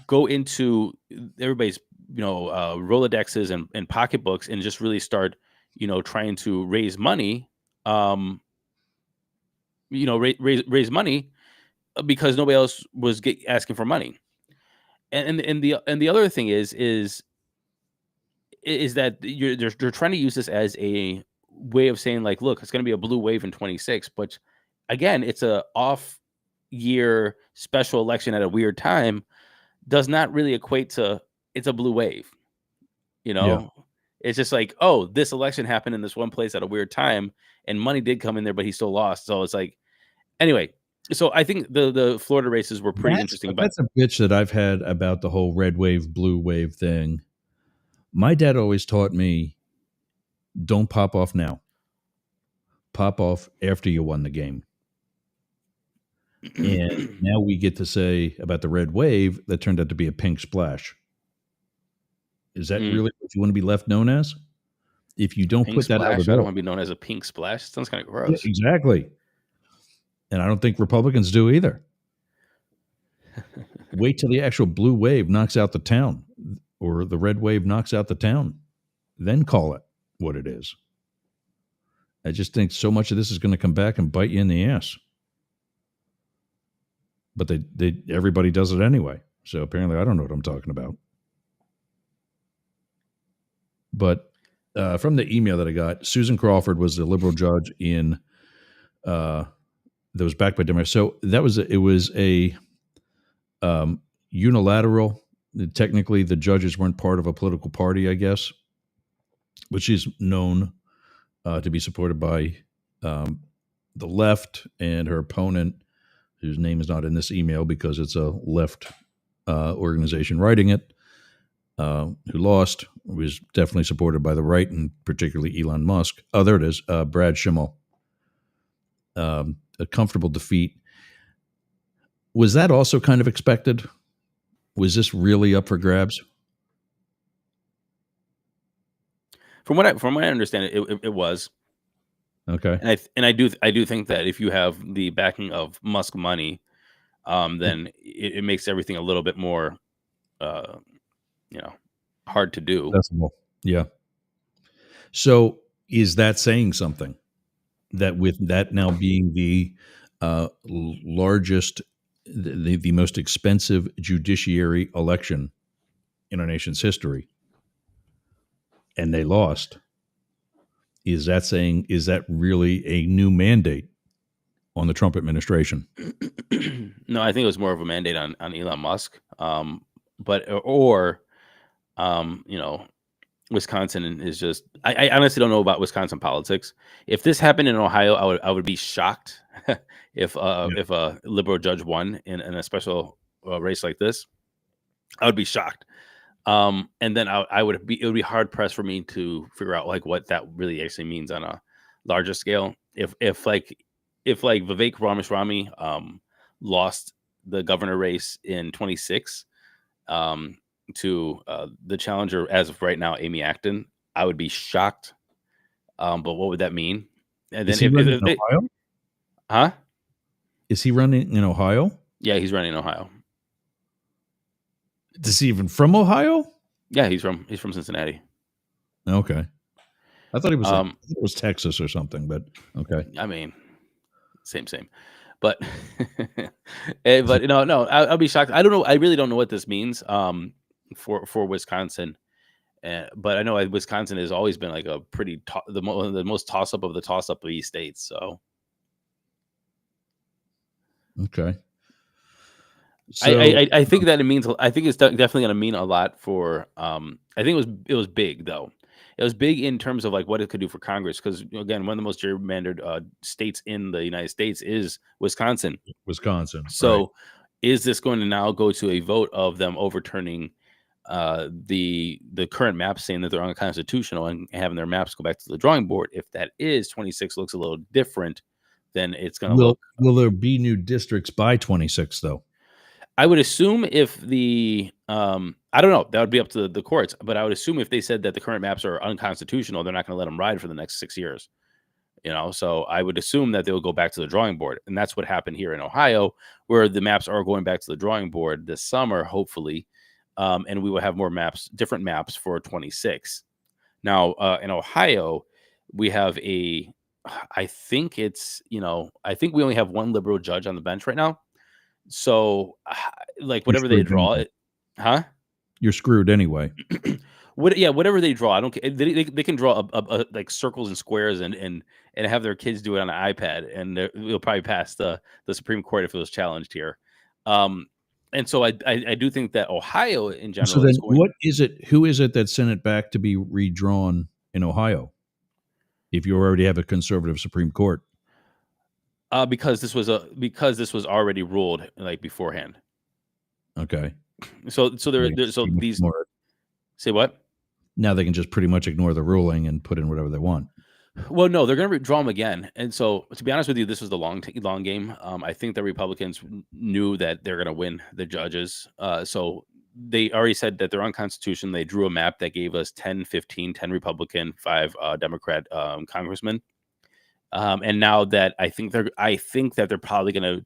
go into everybody's, Rolodexes and pocketbooks, and just really start, trying to raise money, raise money, because nobody else was asking for money. And the other thing is that they're trying to use this as a way of saying, like, look, it's going to be a blue wave in 26, but again, it's a off year special election at a weird time, does not really equate to it's a blue wave. Yeah. It's just like, oh, this election happened in this one place at a weird time, and money did come in there, but he still lost. So it's like, anyway. So I think the Florida races were pretty interesting. But that's a bitch that I've had about the whole red wave, blue wave thing. My dad always taught me, don't pop off now. Pop off after you won the game. And now we get to say about the red wave that turned out to be a pink splash. Is that really what you want to be left known as? If you don't put that out of the I don't want to be known as a pink splash. It sounds kind of gross. Yeah, exactly. And I don't think Republicans do either. Wait till the actual blue wave knocks out the town, or the red wave knocks out the town. Then call it what it is. I just think so much of this is going to come back and bite you in the ass. But everybody does it anyway. So apparently I don't know what I'm talking about. But from the email that I got, Susan Crawford was the liberal judge in that was backed by Democrats. So it was a unilateral. Technically, the judges weren't part of a political party, I guess, but she's known to be supported by the left, and her opponent, whose name is not in this email because it's a left organization writing it, who lost, was definitely supported by the right, and particularly Elon Musk. Oh, there it is, Brad Schimmel. A comfortable defeat. Was that also kind of expected? Was this really up for grabs? From what I understand, it was. Okay. And I do think that if you have the backing of Musk money, then it makes everything a little bit more, hard to do. Accessible. Yeah. So is that saying something? That with that now being the largest, the most expensive judiciary election in our nation's history, and they lost, is that really a new mandate on the Trump administration? No, I think it was more of a mandate on Elon Musk. Wisconsin is just, I honestly don't know about Wisconsin politics. If this happened in Ohio, I would be shocked if a liberal judge won in a special race like this. I would be shocked. And then it would be hard pressed for me to figure out like what that really actually means on a larger scale. If Vivek Ramaswamy lost the governor race in 26 to the challenger as of right now, Amy Acton, I would be shocked. But what would that mean? And Is then he running in Ohio? Huh? Is he running in Ohio? Yeah, he's running in Ohio. Is he even from Ohio? Yeah, he's from Cincinnati. Okay. I thought it was Texas or something, but okay. I mean, same. But but no, I'll be shocked. I don't know. I really don't know what this means for Wisconsin. But I know Wisconsin has always been like a pretty the most toss up of the toss up of these states. So okay. So, I think that it means. I think it's definitely going to mean a lot for. I think it was big though. It was big in terms of like what it could do for Congress because again, one of the most gerrymandered states in the United States is Wisconsin. So, right. Is this going to now go to a vote of them overturning the current maps, saying that they're unconstitutional and having their maps go back to the drawing board? If that is 26 looks a little different, then it's going to look. Will there be new districts by 26 though? I would assume if the I don't know, that would be up to the courts, but I would assume if they said that the current maps are unconstitutional, they're not going to let them ride for the next 6 years. So I would assume that they will go back to the drawing board, and that's what happened here in Ohio, where the maps are going back to the drawing board this summer, hopefully, and we will have more maps, different maps for 26. Now in Ohio, we have I think we only have one liberal judge on the bench right now. So, like whatever they draw, You're screwed anyway. Whatever they draw, I don't care. They can draw like circles and squares and have their kids do it on an iPad, and they'll probably pass the Supreme Court if it was challenged here. And so I do think that Ohio in general. So then, what is it? Who is it that sent it back to be redrawn in Ohio? If you already have a conservative Supreme Court. Because this was already ruled like beforehand. Okay. So these more. Say what? Now they can just pretty much ignore the ruling and put in whatever they want. Well, no, they're going to draw them again. And so, to be honest with you, this was the long game. I think the Republicans knew that they're going to win the judges. So they already said that they're unconstitutional. They drew a map that gave us 10 Republican, 5 Democrat congressmen. And now that I think that they're probably going to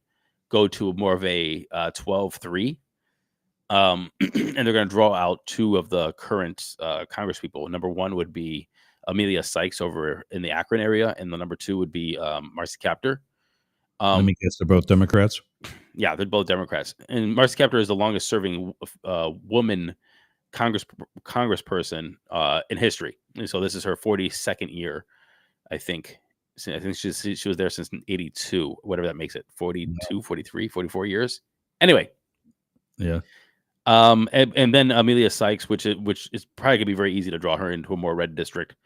go to more of a 12-3. And they're going to draw out 2 of the current Congress people. Number 1 would be Amelia Sykes over in the Akron area, and the number 2 would be Marcy Kaptur. Let me guess, they're both Democrats? Yeah, they're both Democrats. And Marcy Kaptur is the longest serving woman congressperson in history. And so this is her 42nd year, I think. I think she was there since 82, whatever that makes it, 42, 43, 44 years. Anyway. Yeah. And then Amelia Sykes, which is probably gonna be very easy to draw her into a more red district.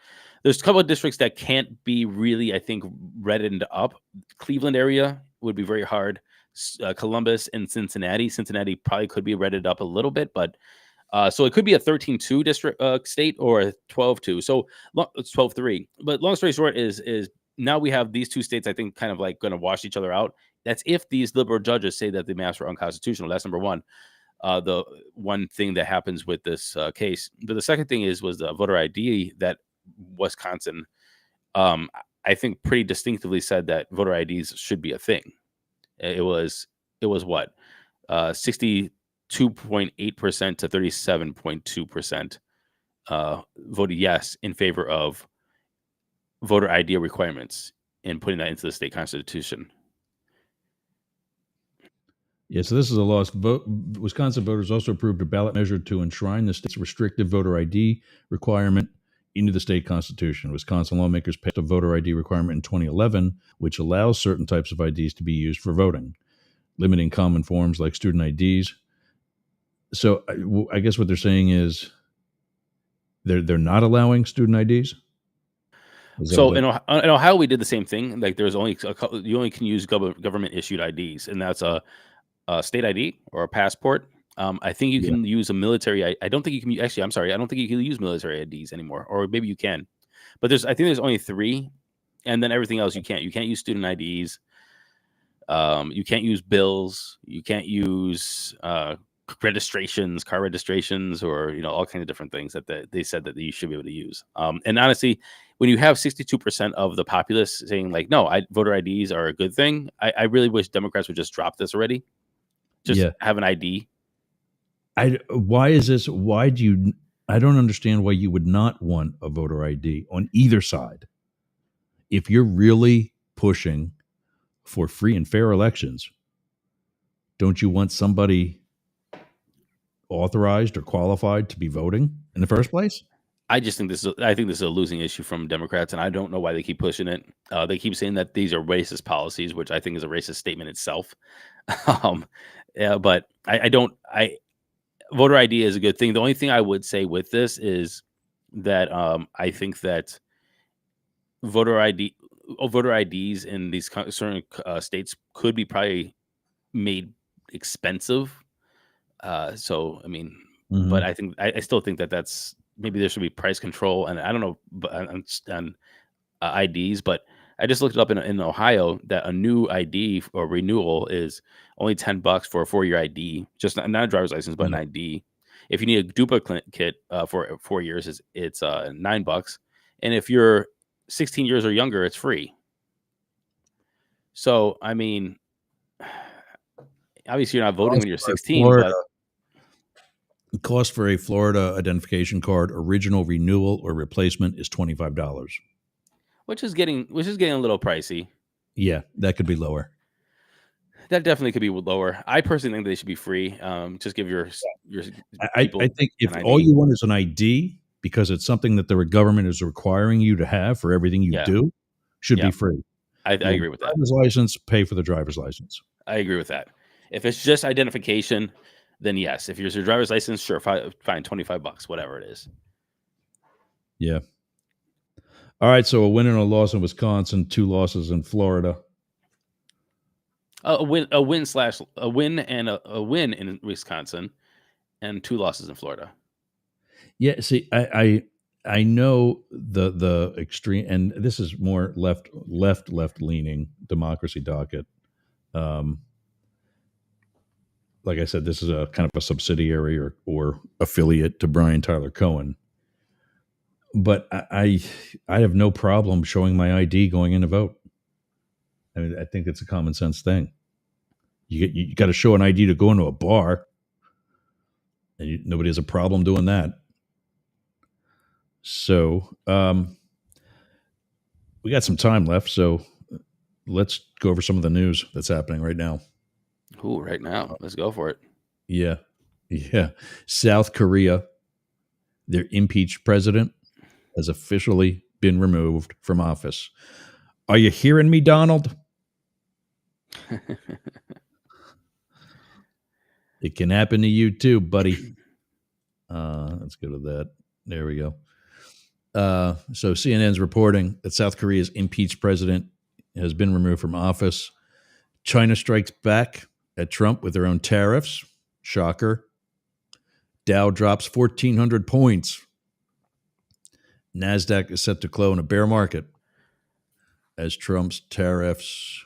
There's a couple of districts that can't be really, I think, reddened up. Cleveland area would be very hard. Columbus and Cincinnati. Cincinnati probably could be redded up a little bit, but so it could be a 13-2 district state or a 12-2. So it's 12-3. But long story short is now we have these 2 states, I think, kind of like going to wash each other out. That's if these liberal judges say that the maps are unconstitutional. That's number 1. The one thing that happens with this case. But the second thing was the voter ID that Wisconsin, I think, pretty distinctively said that voter IDs should be a thing. It was what 62.8% to 37.2% voted yes in favor of voter ID requirements and putting that into the state constitution. Yeah, so this is a lost vote. Wisconsin voters also approved a ballot measure to enshrine the state's restrictive voter ID requirement into the state constitution. Wisconsin lawmakers passed a voter ID requirement in 2011, which allows certain types of IDs to be used for voting, limiting common forms like student IDs. So I guess what they're saying is they're not allowing student IDs? So in Ohio, we did the same thing. Like there's only you only can use government issued IDs, and that's a state ID or a passport I think you can use a military. I don't think you can actually. I'm sorry. I don't think you can use military IDs anymore, or maybe you can. But I think there's only 3, and then everything else you can't. You can't use student IDs. You can't use bills. You can't use registrations, car registrations, or all kinds of different things that they said that you should be able to use. And honestly, when you have 62% of the populace saying like, no, voter IDs are a good thing, I really wish Democrats would just drop this already. Just have an ID. Why is this? Why do you? I don't understand why you would not want a voter ID on either side. If you're really pushing for free and fair elections, don't you want somebody authorized or qualified to be voting in the first place? I think this is a losing issue from Democrats, and I don't know why they keep pushing it. They keep saying that these are racist policies, which I think is a racist statement itself. But I don't. Voter ID is a good thing. The only thing I would say with this is that I think that voter IDs in these certain states could be probably made expensive. So I mean, but I think I still think that's maybe there should be price control, and I don't know on IDs, but I just looked it up in Ohio that a new ID or renewal is only $10 for a 4-year ID, just not a driver's license, but an ID. If you need a duplicate kit for 4 years, it's $9, and if you're 16 years or younger, it's free. So I mean, obviously you're not voting when you're 16, but the cost for a Florida identification card, original, renewal, or replacement is $25. which is getting a little pricey. Yeah, that could be lower. That definitely could be lower. I personally think they should be free. Just give your I think if all you want is an ID because it's something that the government is requiring you to have for everything you do, should be free. I agree with that. Driver's license, pay for the driver's license. I agree with that. If it's just identification, then yes. If it's your driver's license, sure, fine, $25, whatever it is. Yeah. All right, so a win and a loss in Wisconsin, 2 losses in Florida. A win and a win in Wisconsin, and 2 losses in Florida. Yeah, see, I know the extreme, and this is more left leaning democracy docket. Like I said, this is a kind of a subsidiary or affiliate to Brian Tyler Cohen. But I have no problem showing my ID going in to vote. I mean, I think it's a common sense thing. You got to show an ID to go into a bar, and nobody has a problem doing that. So we got some time left, so let's go over some of the news that's happening right now. Ooh, right now. Let's go for it. Yeah. South Korea, their impeached president has officially been removed from office. Are you hearing me, Donald? It can happen to you too, buddy. Let's go to that. There we go. So CNN's reporting that South Korea's impeached president has been removed from office. China strikes back at Trump with their own tariffs. Shocker. Dow drops 1,400 points. NASDAQ is set to close in a bear market as Trump's tariffs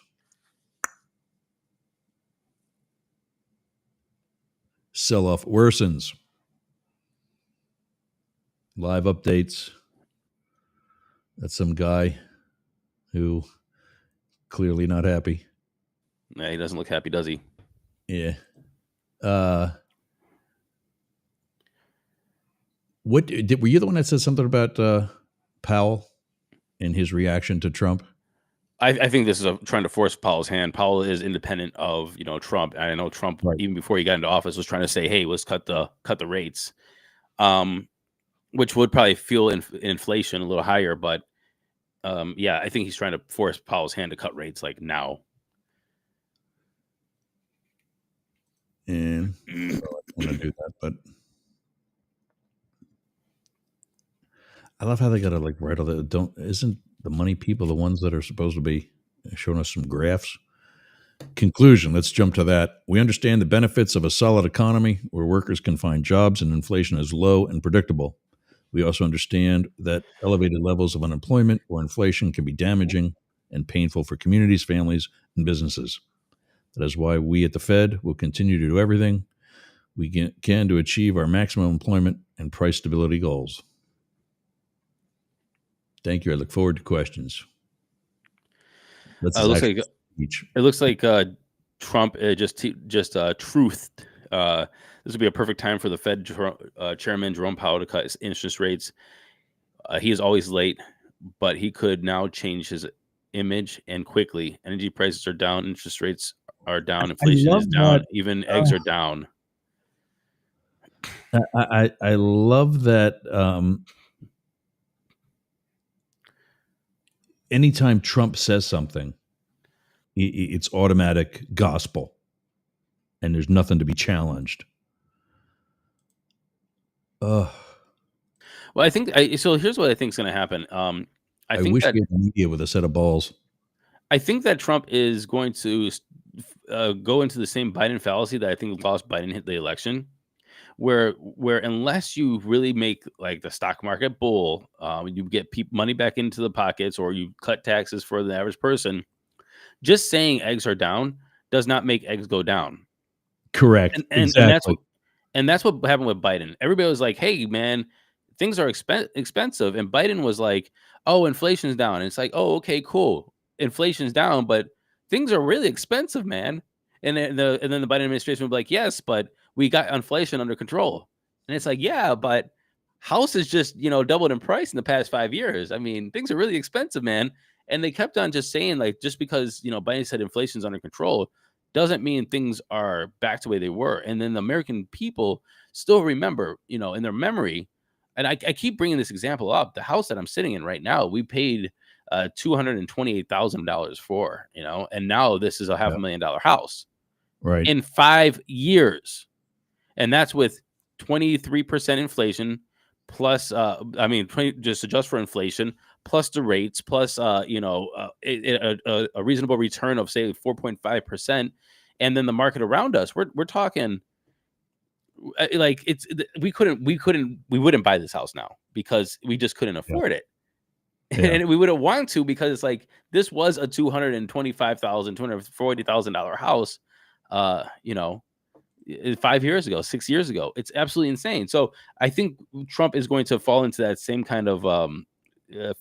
sell-off worsens. Live updates. That's some guy who clearly not happy. Yeah, he doesn't look happy, does he? Yeah. Were you the one that said something about Powell and his reaction to Trump? I think this is trying to force Powell's hand. Powell is independent of Trump. And I know Trump, even before he got into office, was trying to say, "Hey, let's cut the rates," which would probably fuel inflation a little higher. But I think he's trying to force Powell's hand to cut rates like now. And I don't want to do that, but I love how they got to write all that. Isn't the money people the ones that are supposed to be showing us some graphs? Conclusion, let's jump to that. We understand the benefits of a solid economy where workers can find jobs and inflation is low and predictable. We also understand that elevated levels of unemployment or inflation can be damaging and painful for communities, families, and businesses. That is why we at the Fed will continue to do everything we can to achieve our maximum employment and price stability goals. Thank you. I look forward to questions. It looks like Trump just truthed. This would be a perfect time for the Fed chairman Jerome Powell to cut his interest rates. He is always late, but he could now change his image and quickly. Energy prices are down, interest rates are down, inflation is down, even eggs are down. I love that. Anytime Trump says something, it's automatic gospel, and there's nothing to be challenged. Well, I think so. Here's what I think is going to happen. I think wish that we had the media with a set of balls. I think that Trump is going to go into the same Biden fallacy that I think lost Biden hit the election, where unless you really make like the stock market bull, you get money back into the pockets, or you cut taxes for the average person. Just saying eggs are down does not make eggs go down. Correct. Exactly. And that's what happened with Biden. Everybody was like, "Hey, man, things are expensive," and Biden was like, "Oh, inflation's down." And it's like, "Oh, okay, cool, inflation's down, but things are really expensive, man." And then the Biden administration would be like, "Yes, but we got inflation under control." And it's like, "Yeah, but houses just doubled in price in the past 5 years. I mean, things are really expensive, man." And they kept on just saying, like, just because Biden said inflation's under control doesn't mean things are back to the way they were. And then the American people still remember, in their memory. And I keep bringing this example up. The house that I'm sitting in right now, we paid $228,000 for, and now this is a $500,000 house, right, in 5 years. And that's with 23% inflation plus, just adjust for inflation, plus the rates, plus a reasonable return of say 4.5%, and then the market around us. We're talking like we wouldn't buy this house now because we just couldn't afford it, and we wouldn't want to because it's like this was a $240,000 house, 5 years ago, 6 years ago. It's absolutely insane. So I think Trump is going to fall into that same kind of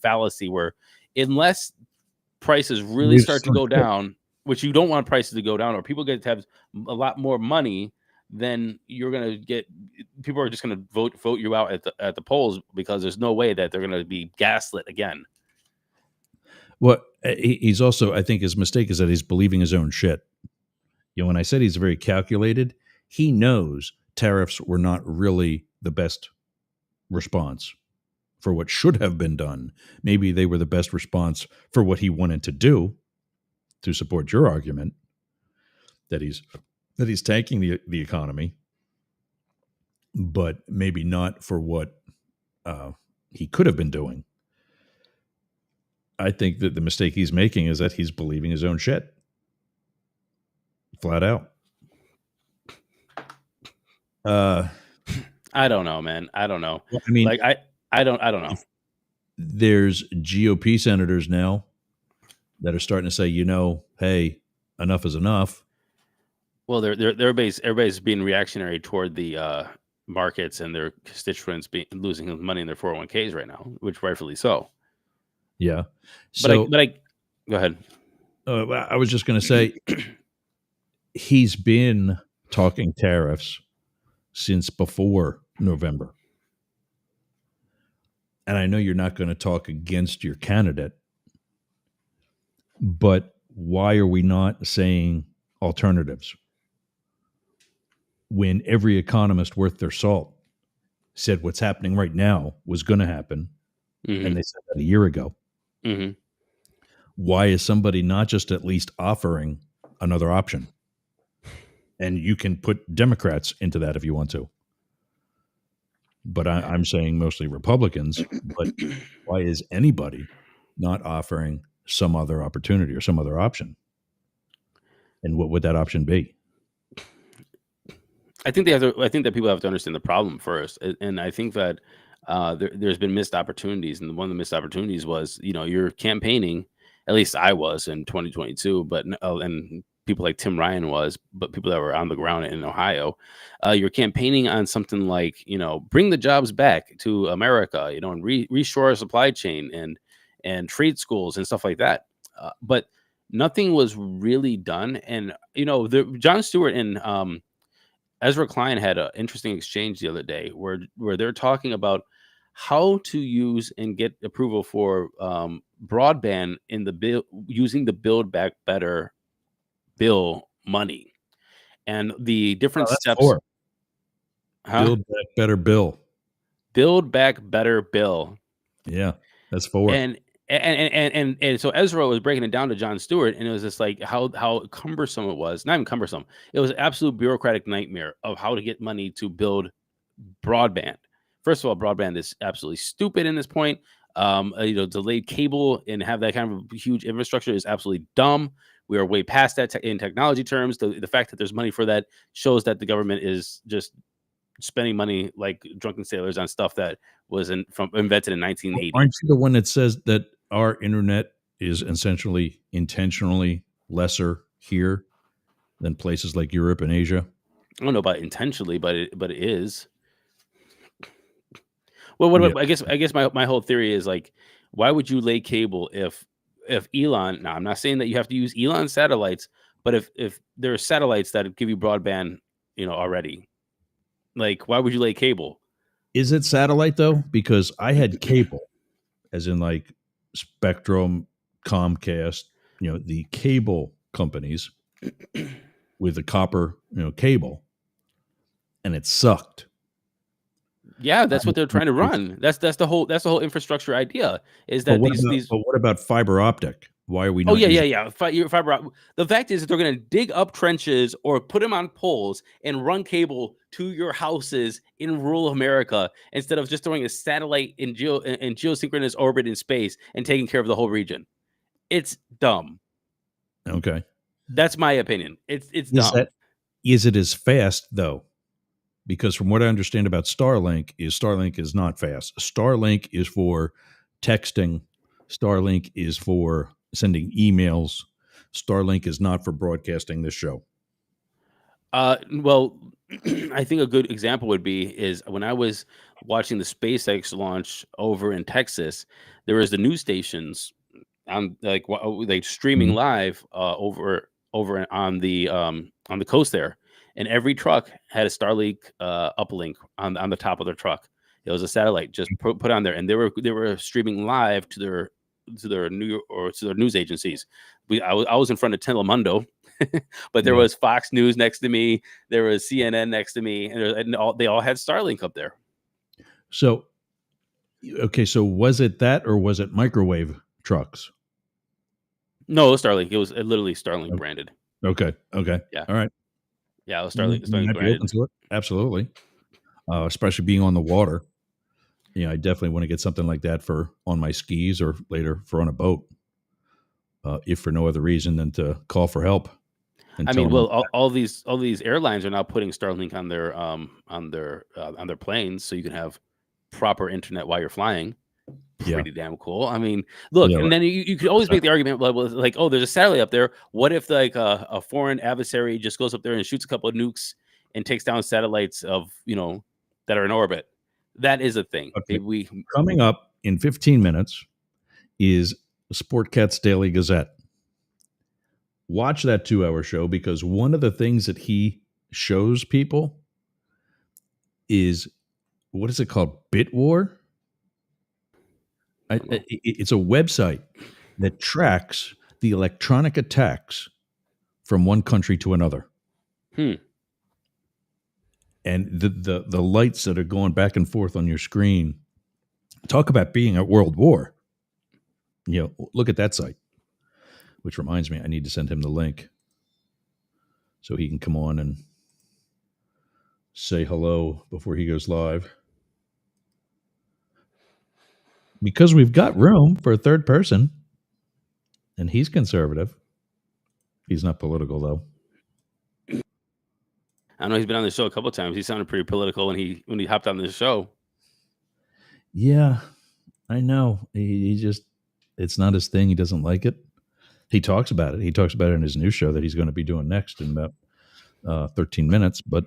fallacy where unless prices really start to go down, which you don't want prices to go down, or people get to have a lot more money, then you're going to get people are just going to vote you out at the polls because there's no way that they're going to be gaslit again. Well, he's also, I think his mistake is that he's believing his own shit. When I said he's very calculated, he knows tariffs were not really the best response for what should have been done. Maybe they were the best response for what he wanted to do, to support your argument that he's tanking the economy, but maybe not for what he could have been doing. I think that the mistake he's making is that he's believing his own shit. Flat out. I don't know, man. I don't know. I mean, like I don't know. There's GOP senators now that are starting to say, hey, enough is enough. Well, everybody's being reactionary toward the markets and their constituents losing money in their 401ks right now, which rightfully so. Yeah. So, but I go ahead. I was just going to say, he's been talking tariffs since before November. And I know you're not going to talk against your candidate, but why are we not saying alternatives? When every economist worth their salt said what's happening right now was going to happen, and they said that a year ago. Mm-hmm. Why is somebody not just at least offering another option? And you can put Democrats into that if you want to. But I'm saying mostly Republicans. But why is anybody not offering some other opportunity or some other option? And what would that option be? I think that people have to understand the problem first, and I think that there's been missed opportunities, and one of the missed opportunities was, you're campaigning. At least I was in 2022, but and people like Tim Ryan was, but people that were on the ground in Ohio, you're campaigning on something like, bring the jobs back to America, and reshore our supply chain and trade schools and stuff like that, but nothing was really done. And Jon Stewart and Ezra Klein had an interesting exchange the other day where they're talking about how to use and get approval for broadband in the bill, using the Build Back Better bill money, and the different That's steps. four. Huh? Build Back Better bill. Build Back Better bill. Yeah, that's four. And so Ezra was breaking it down to Jon Stewart, and it was just like how cumbersome it was. Not even cumbersome. It was an absolute bureaucratic nightmare of how to get money to build broadband. First of all, broadband is absolutely stupid in this point. Delayed cable and have that kind of huge infrastructure is absolutely dumb. We are way past that in technology terms. The fact that there's money for that shows that the government is just spending money like drunken sailors on stuff that was invented in 1980. Aren't you the one that says that our internet is essentially intentionally lesser here than places like Europe and Asia? I don't know about intentionally, but it is. Well, what about, I guess my whole theory is like, why would you lay cable if Elon? Now, I'm not saying that you have to use Elon satellites, but if there are satellites that give you broadband, already, like, why would you lay cable? Is it satellite though? Because I had cable, as in like Spectrum, Comcast, the cable companies with the copper, cable, and it sucked. Yeah, that's what they're trying to run. That's the whole infrastructure idea. Is that but what about fiber optic? Why are we not? Oh yeah. Fiber. The fact is that they're going to dig up trenches or put them on poles and run cable to your houses in rural America instead of just throwing a satellite in geosynchronous orbit in space and taking care of the whole region. It's dumb. Okay, that's my opinion. It's dumb. Is it as fast though? Because from what I understand about Starlink is not fast. Starlink is for texting. Starlink is for sending emails. Starlink is not for broadcasting this show. Well, I think a good example is when I was watching the SpaceX launch over in Texas, there was the news stations on like streaming live over on the coast there. And every truck had a Starlink uplink on the top of their truck. It was a satellite just put on there, and they were streaming live to their news agencies. I was in front of Telemundo, but there was Fox News next to me. There was CNN next to me, and they all had Starlink up there. So, okay, so was it that, or was it microwave trucks? No, it was Starlink. It was literally Starlink branded. Okay. Yeah. All right. Yeah, it was Starlink branded. Absolutely. Especially being on the water. I definitely want to get something like that for on my skis or later for on a boat. If for no other reason than to call for help. I mean, well, all these airlines are now putting Starlink on their planes, so you can have proper internet while you're flying. Pretty damn cool. I mean, look, and then you could always make the argument like, oh, there's a satellite up there. What if like a foreign adversary just goes up there and shoots a couple of nukes and takes down satellites of that are in orbit? That is a thing. Okay. Coming up in 15 minutes is Sportcat's Daily Gazette. Watch that 2-hour show, because one of the things that he shows people is, what is it called? Bitwar? It's a website that tracks the electronic attacks from one country to another. And the lights that are going back and forth on your screen, talk about being at World War. Look at that site. Which reminds me, I need to send him the link so he can come on and say hello before he goes live. Because we've got room for a third person, and he's conservative. He's not political, though. I know he's been on the show a couple of times. He sounded pretty political when he hopped on this show. Yeah, I know. He just, it's not his thing. He doesn't like it. He talks about it. He talks about it in his new show that he's going to be doing next in about 13 minutes. But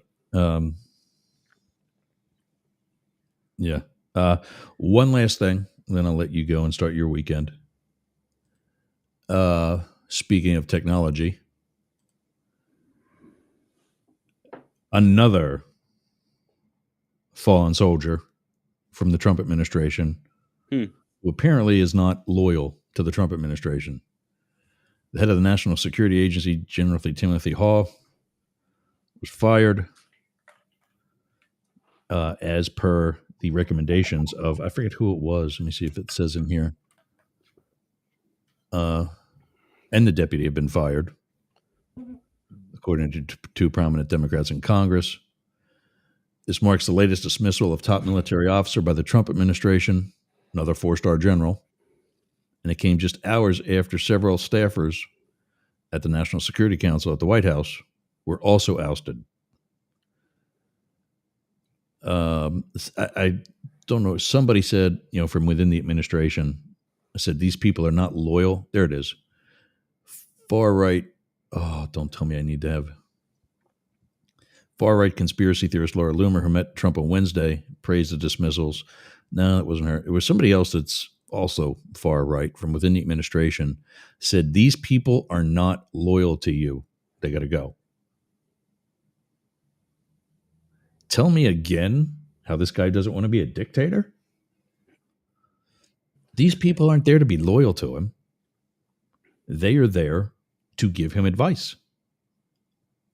yeah. One last thing, then I'll let you go and start your weekend. Speaking of technology, another fallen soldier from the Trump administration who apparently is not loyal to the Trump administration. The head of the National Security Agency, General Timothy Hall, was fired as per the recommendations of, I forget who it was. Let me see if it says in here. And the deputy had been fired, according to two prominent Democrats in Congress. This marks the latest dismissal of top military officer by the Trump administration, another four-star general, and it came just hours after several staffers at the National Security Council at the White House were also ousted. I don't know. Somebody said, from within the administration, I said, these people are not loyal. There it is. Far right. Oh, don't tell me I need to have. Far right conspiracy theorist Laura Loomer, who met Trump on Wednesday, praised the dismissals. No, it wasn't her. It was somebody else that's also far right from within the administration, said these people are not loyal to you. They got to go. Tell me again how this guy doesn't want to be a dictator? These people aren't there to be loyal to him. They are there to give him advice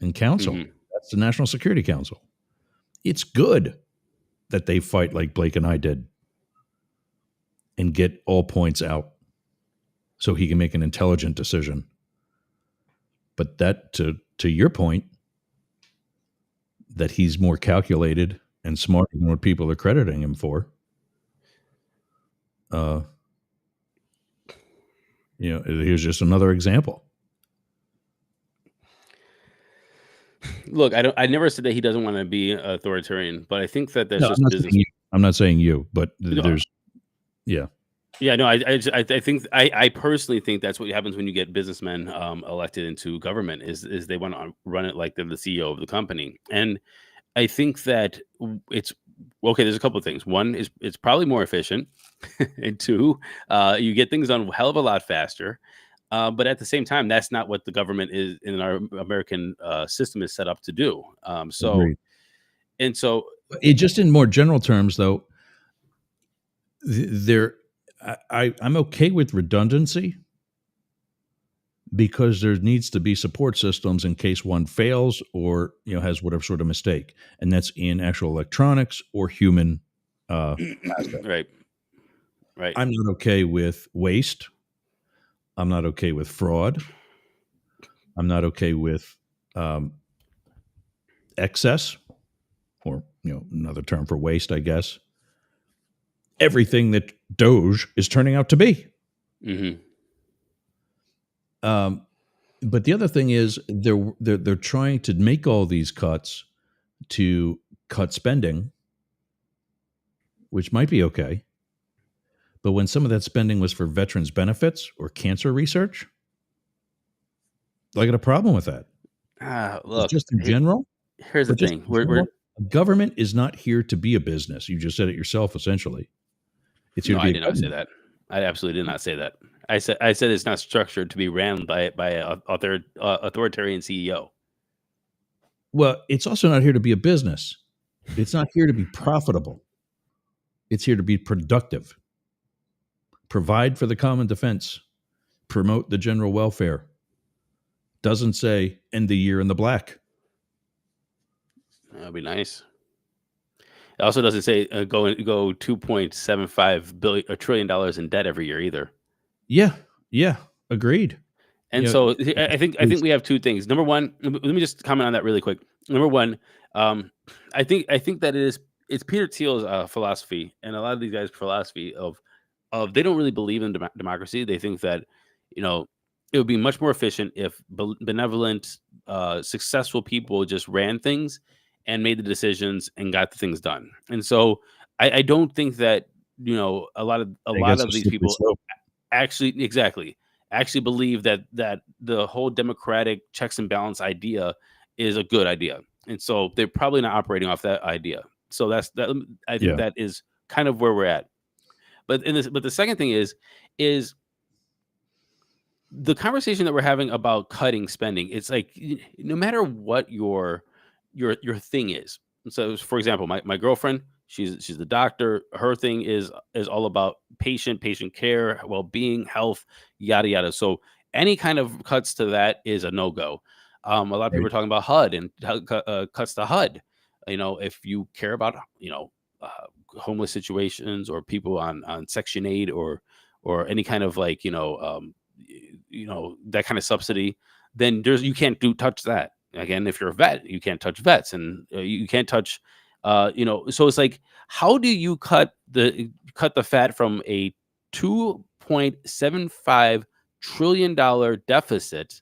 and counsel. Mm-hmm. That's the National Security Council. It's good that they fight like Blake and I did and get all points out so he can make an intelligent decision. But that, to your point, that he's more calculated and smarter than what people are crediting him for. Here's just another example. Look, I never said that he doesn't want to be authoritarian, but I think that there's just business. I'm not saying you, but there's, yeah. Yeah, no, I think I personally think that's what happens when you get businessmen elected into government is they want to run it like they're the CEO of the company. And I think that it's okay. There's a couple of things. One is it's probably more efficient, and two, you get things done a hell of a lot faster. But at the same time, that's not what the government is in our American system is set up to do. Agreed. And so, it just in more general terms, though, I'm okay with redundancy because there needs to be support systems in case one fails or has whatever sort of mistake, and that's in actual electronics or human aspect. Right. I'm not okay with waste. I'm not okay with fraud. I'm not okay with excess, or another term for waste, I guess. Everything that Doge is turning out to be. Mm-hmm. But the other thing is they're trying to make all these cuts to cut spending, which might be okay. But when some of that spending was for veterans benefits or cancer research, I got a problem with that. Look, just in general. Here's the thing: government is not here to be a business. You just said it yourself, essentially. It's here to be. I did not say that. I absolutely did not say that. I said it's not structured to be ran by an authoritarian CEO. Well, it's also not here to be a business. It's not here to be profitable. It's here to be productive. Provide for the common defense. Promote the general welfare. Doesn't say end the year in the black. That'd be nice. It also doesn't say go $2.75 trillion in debt every year either. Yeah, agreed. And so I think we have two things. Number one, let me just comment on that really quick. Number one, I think that it's Peter Thiel's philosophy, and a lot of these guys' philosophy of they don't really believe in democracy. They think that it would be much more efficient if benevolent, successful people just ran things and made the decisions and got the things done. And so I don't think that a lot I guess of a these slippery people slope. actually believe that the whole democratic checks and balance idea is a good idea, and so they're probably not operating off that idea. So I think Yeah. that is kind of where we're at. But the second thing is the conversation that we're having about cutting spending. It's like no matter what your thing is. So, for example, my girlfriend, she's the doctor. Her thing is all about patient care, well being, health, yada yada. So any kind of cuts to that is a no go. A lot of people are Right. talking about HUD and cuts to HUD. If you care about uh, homeless situations or people on Section 8 or any kind of like that kind of subsidy, then you can't touch that. Again, if you're a vet, you can't touch vets, and you can't touch so it's like, how do you cut the fat from a 2.75 trillion-dollar deficit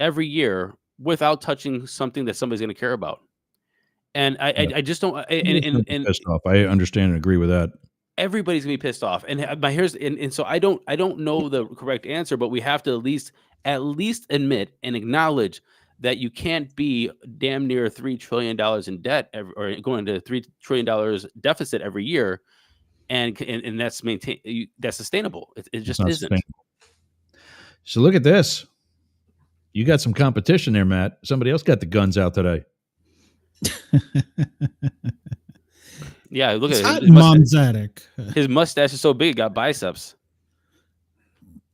every year without touching something that somebody's going to care about? And Yeah. I just don't. Everyone's gonna be pissed off. I understand and agree with that. Everybody's gonna be pissed off. And so I don't know the correct answer, but we have to at least admit and acknowledge that you can't be damn near $3 trillion in debt or going to $3 trillion deficit every year, and that's sustainable. It It's just not isn't. sustainable. So look at this. You got some competition there, Matt. Somebody else got the guns out today. Yeah, look It's at hot his in mustache. Mom's attic. His mustache is so big, it got biceps.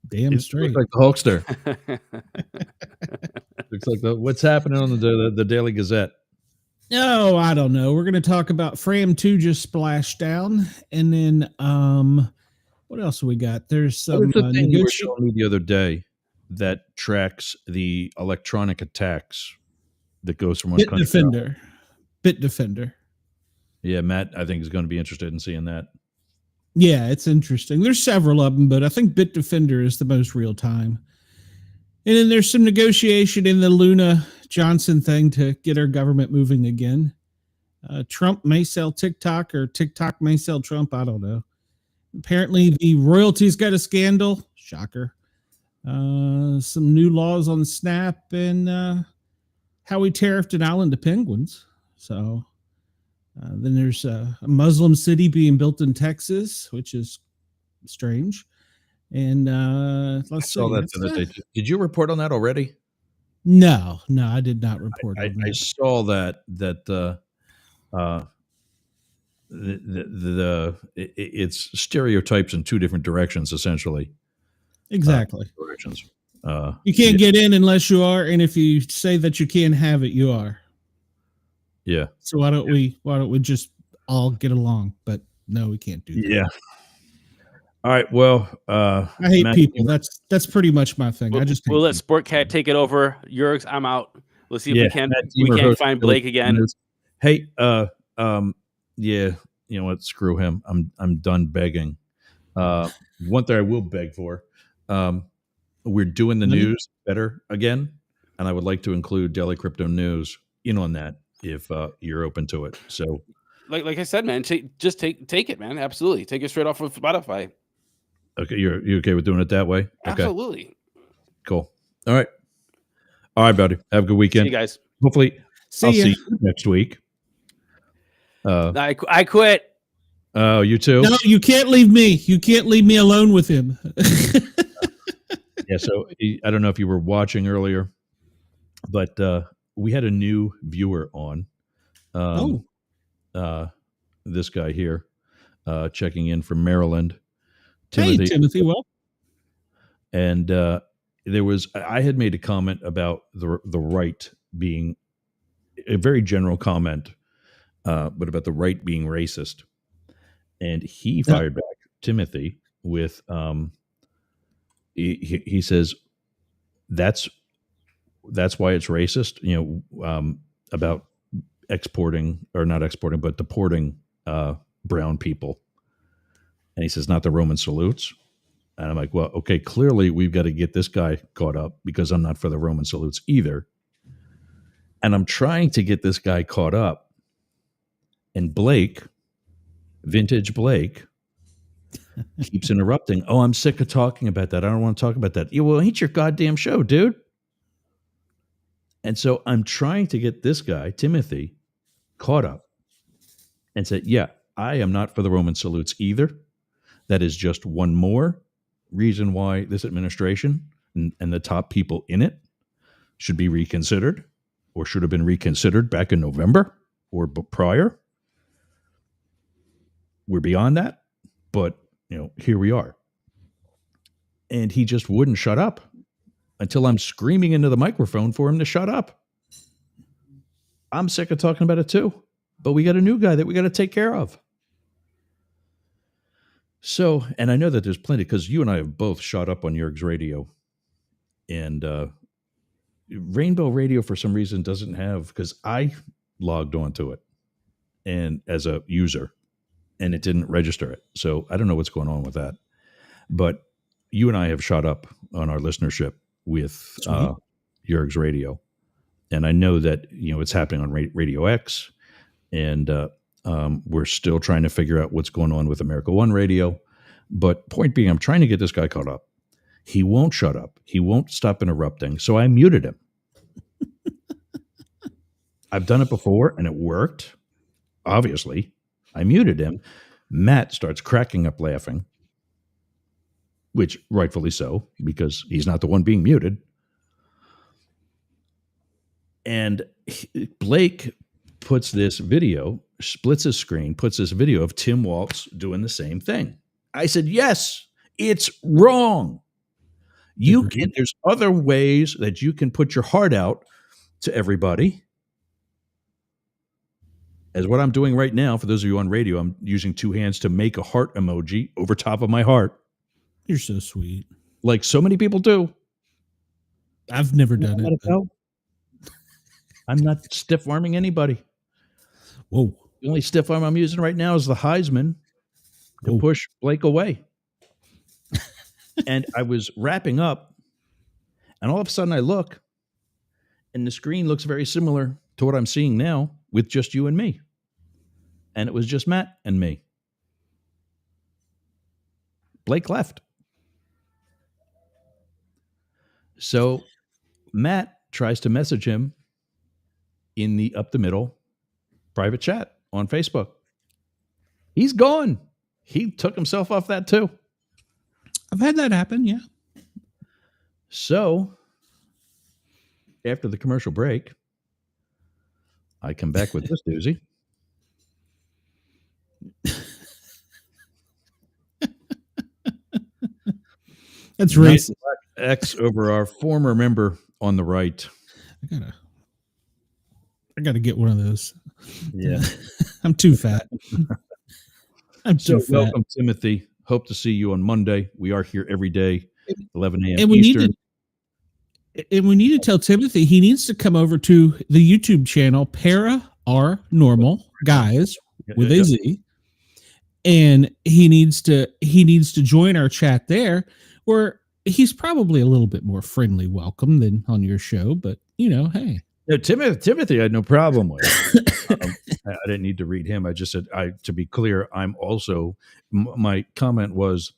Damn It straight. looks like the Hulkster. Looks like what's happening on the Daily Gazette. Oh, I don't know. We're going to talk about Fram 2 just splashed down. And then what else we got? There's some What was the thing you were showing me the other day that tracks the electronic attacks that goes from one country to another? Bitdefender. Yeah, Matt, I think is going to be interested in seeing that. Yeah, it's interesting. There's several of them, but I think Bitdefender is the most real time. And then there's some negotiation in the Luna Johnson thing to get our government moving again. Trump may sell TikTok or TikTok may sell Trump. I don't know. Apparently the royalties got a scandal. Shocker. Some new laws on Snap and how we tariffed an island of penguins. So then there's a Muslim city being built in Texas, which is strange. And let's see. I saw that the other day. Did you report on that already? No, I did not report on that. I saw that it's stereotypes in two different directions, essentially. Exactly. Directions. You can't get in unless you are, and if you say that you can't have it, you are. Yeah. So why don't we just all get along? But no, we can't do that. Yeah. All right. Well, I hate people. That's pretty much my thing. We'll let Sportcat take it over. Yergs, I'm out. Let's see if we can find Blake again. Hey, yeah, you know what? Screw him. I'm done begging. One thing I will beg for, we're doing the news better again, and I would like to include Daily Crypto News in on that if you're open to it. So, like I said, man, take it, man. Absolutely, take it straight off of Spotify. Okay, you okay with doing it that way? Okay. Absolutely. Cool. All right, buddy. Have a good weekend. See you guys. Hopefully, I'll see you next week. I quit. Oh, you too? No, you can't leave me. You can't leave me alone with him. Yeah. So I don't know if you were watching earlier, but we had a new viewer on. This guy here, checking in from Maryland. Timothy. Hey, Timothy. Well, and I had made a comment about the right being a very general comment, but about the right being racist, and he fired back Timothy with he says that's why it's racist, about exporting or not exporting, but deporting brown people. And he says, not the Roman salutes. And I'm like, well, okay, clearly we've got to get this guy caught up because I'm not for the Roman salutes either. And I'm trying to get this guy caught up. And Blake, vintage Blake, keeps interrupting. Oh, I'm sick of talking about that. I don't want to talk about that. Yeah, well, ain't your goddamn show, dude. And so I'm trying to get this guy, Timothy, caught up and said, yeah, I am not for the Roman salutes either. That is just one more reason why this administration and the top people in it should be reconsidered, or should have been reconsidered back in November or prior. We're beyond that, but here we are. And he just wouldn't shut up until I'm screaming into the microphone for him to shut up. I'm sick of talking about it too, but we got a new guy that we got to take care of. So, and I know that there's plenty, because you and I have both shot up on Yerg's radio, and Rainbow Radio for some reason doesn't have, because I logged onto it and as a user, and it didn't register it. So I don't know what's going on with that. But you and I have shot up on our listenership with Yerg's radio, and I know that it's happening on Radio X, and we're still trying to figure out what's going on with America One Radio. But point being, I'm trying to get this guy caught up. He won't shut up. He won't stop interrupting. So I muted him. I've done it before and it worked. Obviously, I muted him. Matt starts cracking up laughing, which rightfully so, because he's not the one being muted. And Blake puts this video, splits his screen, puts this video of Tim Waltz doing the same thing. I said, yes, it's wrong. There's other ways that you can put your heart out to everybody. As what I'm doing right now, for those of you on radio, I'm using two hands to make a heart emoji over top of my heart. You're so sweet. Like so many people do. I've never done it. I'm not stiff arming anybody. Whoa. The only stiff arm I'm using right now is the Heisman to push Blake away. And I was wrapping up, and all of a sudden I look, and the screen looks very similar to what I'm seeing now with just you and me. And it was just Matt and me. Blake left. So Matt tries to message him in the up the middle private chat on Facebook. He's gone. He took himself off that too. I've had that happen, yeah. So after the commercial break, I come back with this doozy. That's racist. X over our former member on the right. I gotta get one of those. Yeah. I'm too fat. Welcome, Timothy. Hope to see you on Monday. We are here every day, 11 a.m. And Eastern. We need to tell Timothy he needs to come over to the YouTube channel Para R Normal Guys with a Z, and he needs to join our chat there, where he's probably a little bit more friendly welcome than on your show. But hey. No, Timothy I had no problem with. I didn't need to read him. I just said, to be clear, I'm also, my comment was,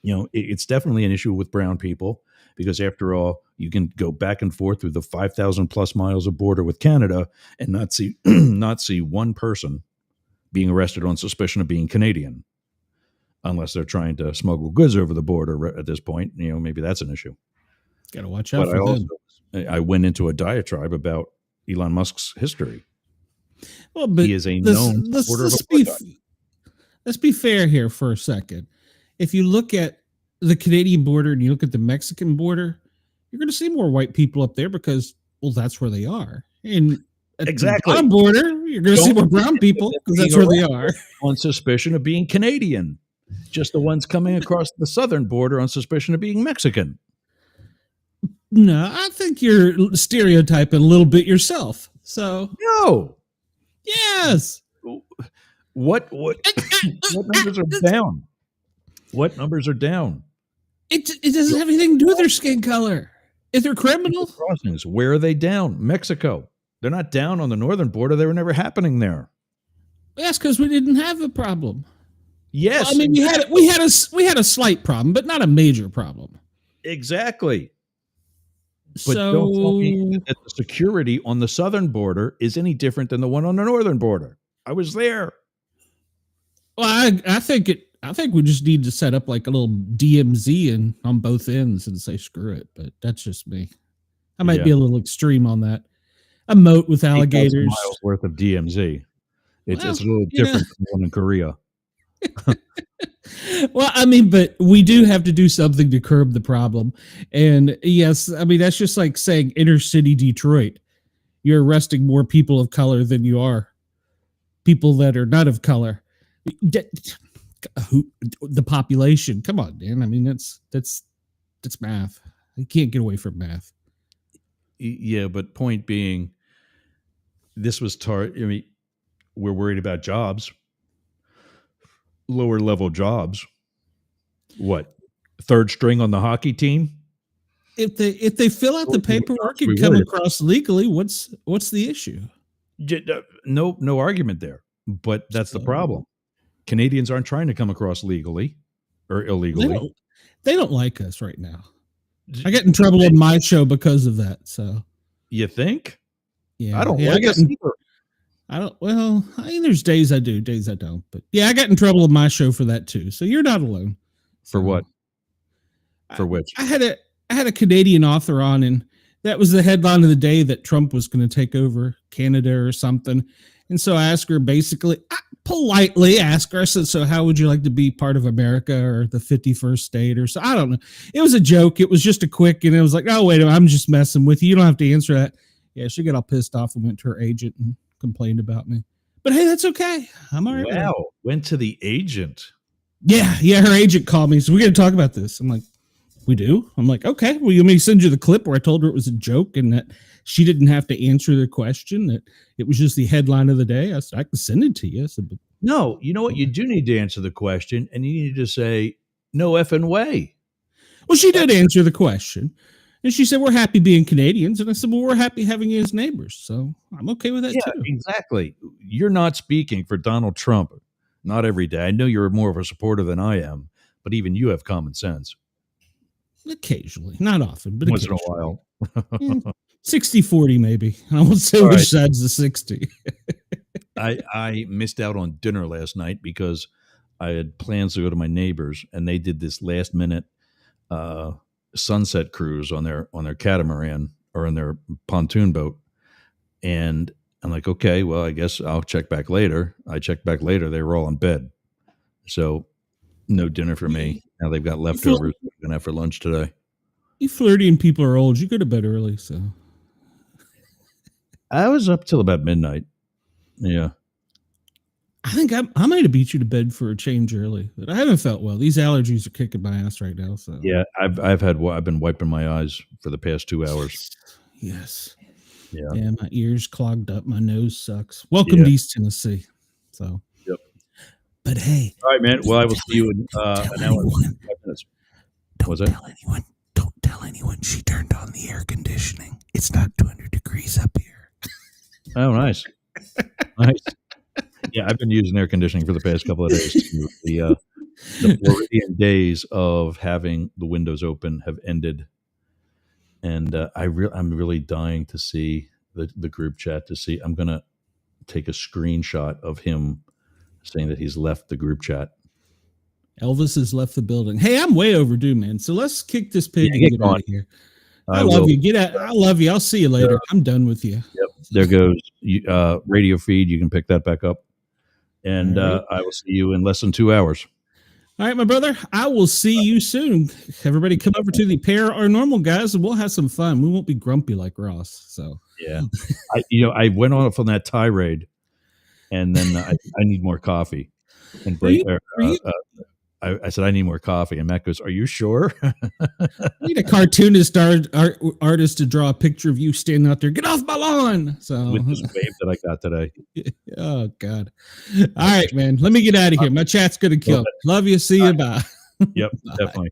it's definitely an issue with brown people, because after all, you can go back and forth through the 5,000 plus miles of border with Canada and not see one person being arrested on suspicion of being Canadian, unless they're trying to smuggle goods over the border at this point. Maybe that's an issue. Got to watch out for them. I went into a diatribe about Elon Musk's history. Well, but he is a known supporter of apartheid. Let's be fair here for a second. If you look at the Canadian border and you look at the Mexican border, you're going to see more white people up there because, that's where they are. And exactly. On border, you're going to see more brown people because that's where they are. On suspicion of being Canadian. Just the ones coming across the southern border on suspicion of being Mexican. No, I think you're stereotyping a little bit yourself. So no. Yes. What numbers are down? What numbers are down? It doesn't have anything to do with their skin color. If they're criminals. Crossings, where are they down? Mexico. They're not down on the northern border. They were never happening there. That's because we didn't have a problem. Yes. Well, I mean, we had a slight problem, but not a major problem. Exactly. But So don't tell me that the security on the southern border is any different than the one on the northern border. I was there. well, I think we just need to set up like a little DMZ and on both ends and say screw it. But that's just me. I might be a little extreme on that. A moat with 8,000 alligators. miles worth of DMZ. It's Well, a little different than the one in Korea. Well, I mean, but we do have to do something to curb the problem. And yes, I mean, that's just like saying inner city Detroit. You're arresting more people of color than you are people that are not of color. The population. Come on, man. I mean, that's math. You can't get away from math. Yeah, but point being, this was I mean, we're worried about jobs, lower level jobs. What? Third string on the hockey team? If they fill out the paperwork and come across legally, what's the issue? No argument there. But that's the problem. Canadians aren't trying to come across legally or illegally. They don't like us right now. I get in trouble on my show because of that. So you think? Yeah, I don't like us either. I don't. Well, I mean, there's days I do, days I don't. But yeah, I got in trouble on my show for that too. So you're not alone. For what? For which? I had a Canadian author on, and that was the headline of the day that Trump was going to take over Canada or something. And so I asked her I politely asked her, I said, so how would you like to be part of America or the 51st state or so? I don't know. It was a joke. It was just a quick, and it was like, oh, wait, I'm just messing with you. You don't have to answer that. Yeah, she got all pissed off and went to her agent and complained about me. But hey, that's okay. I'm all right. Wow. Went to the agent. Yeah. Her agent called me. So we got to talk about this. I'm like, we do? I'm like, okay. Well, you want me to send you the clip where I told her it was a joke and that she didn't have to answer the question, that it was just the headline of the day. I said, I can send it to you. I said, but no, you know what? You do need to answer the question, and you need to say, no effing way. Well, she did answer the question. And she said, we're happy being Canadians. And I said, well, we're happy having you as neighbors. So I'm okay with that too. Exactly. You're not speaking for Donald Trump. Not every day. I know you're more of a supporter than I am, but even you have common sense. Occasionally. Not often, but once in a while. 60-40 maybe. I won't say which side's the 60. I missed out on dinner last night because I had plans to go to my neighbors, and they did this last minute sunset cruise on their catamaran or in their pontoon boat. And I'm like, okay, well, I guess I'll check back later. I checked back later. They were all in bed. So no dinner for me. Now they've got leftovers we're going to have for lunch today. You flirty and people are old. You go to bed early. So I was up till about midnight. Yeah. I think I might have beat you to bed for a change early, but I haven't felt well. These allergies are kicking my ass right now. So yeah, I've been wiping my eyes for the past 2 hours. Yes. Yeah. My ears clogged up. My nose sucks. Welcome to East Tennessee. So. Yep. But hey. All right, man. Well, I will see you in an hour and 5 minutes. Don't tell anyone she turned on the air conditioning. It's not 200 degrees up here. Oh, nice. Nice. Yeah, I've been using air conditioning for the past couple of days. The Floridian days of having the windows open have ended, and I'm really dying to see the group chat. I'm gonna take a screenshot of him saying that he's left the group chat. Elvis has left the building. Hey, I'm way overdue, man. So let's kick this pig and get out of here. I love you. Get out. I love you. I'll see you later. I'm done with you. Yep. There goes radio feed. You can pick that back up. And I will see you in less than 2 hours. All right, my brother. I will see you soon. Everybody come over to the Pair Our Normal guys, and we'll have some fun. We won't be grumpy like Ross. So yeah. I went off on that tirade, and then I need more coffee. And I said, I need more coffee. And Matt goes, are you sure? I need a cartoonist artist to draw a picture of you standing out there. Get off my lawn. So with this wave that I got today. Oh, God. All right, man. Let me get out of here. My chat's going to kill. Love you. See you. Bye. Yep, definitely.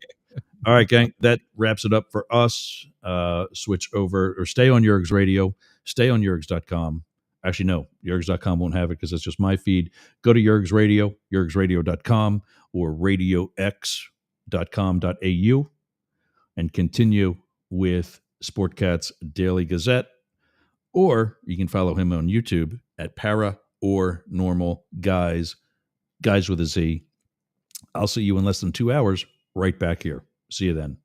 All right, gang. That wraps it up for us. Switch over or stay on Yerg's Radio. Stay on Yergs.com. Actually, no, Yergs.com won't have it because it's just my feed. Go to Yerg's Radio, yergsradio.com or radiox.com.au and continue with Sportcat's Daily Gazette. Or you can follow him on YouTube at Para or Normal Guys, guys with a Z. I'll see you in less than 2 hours right back here. See you then.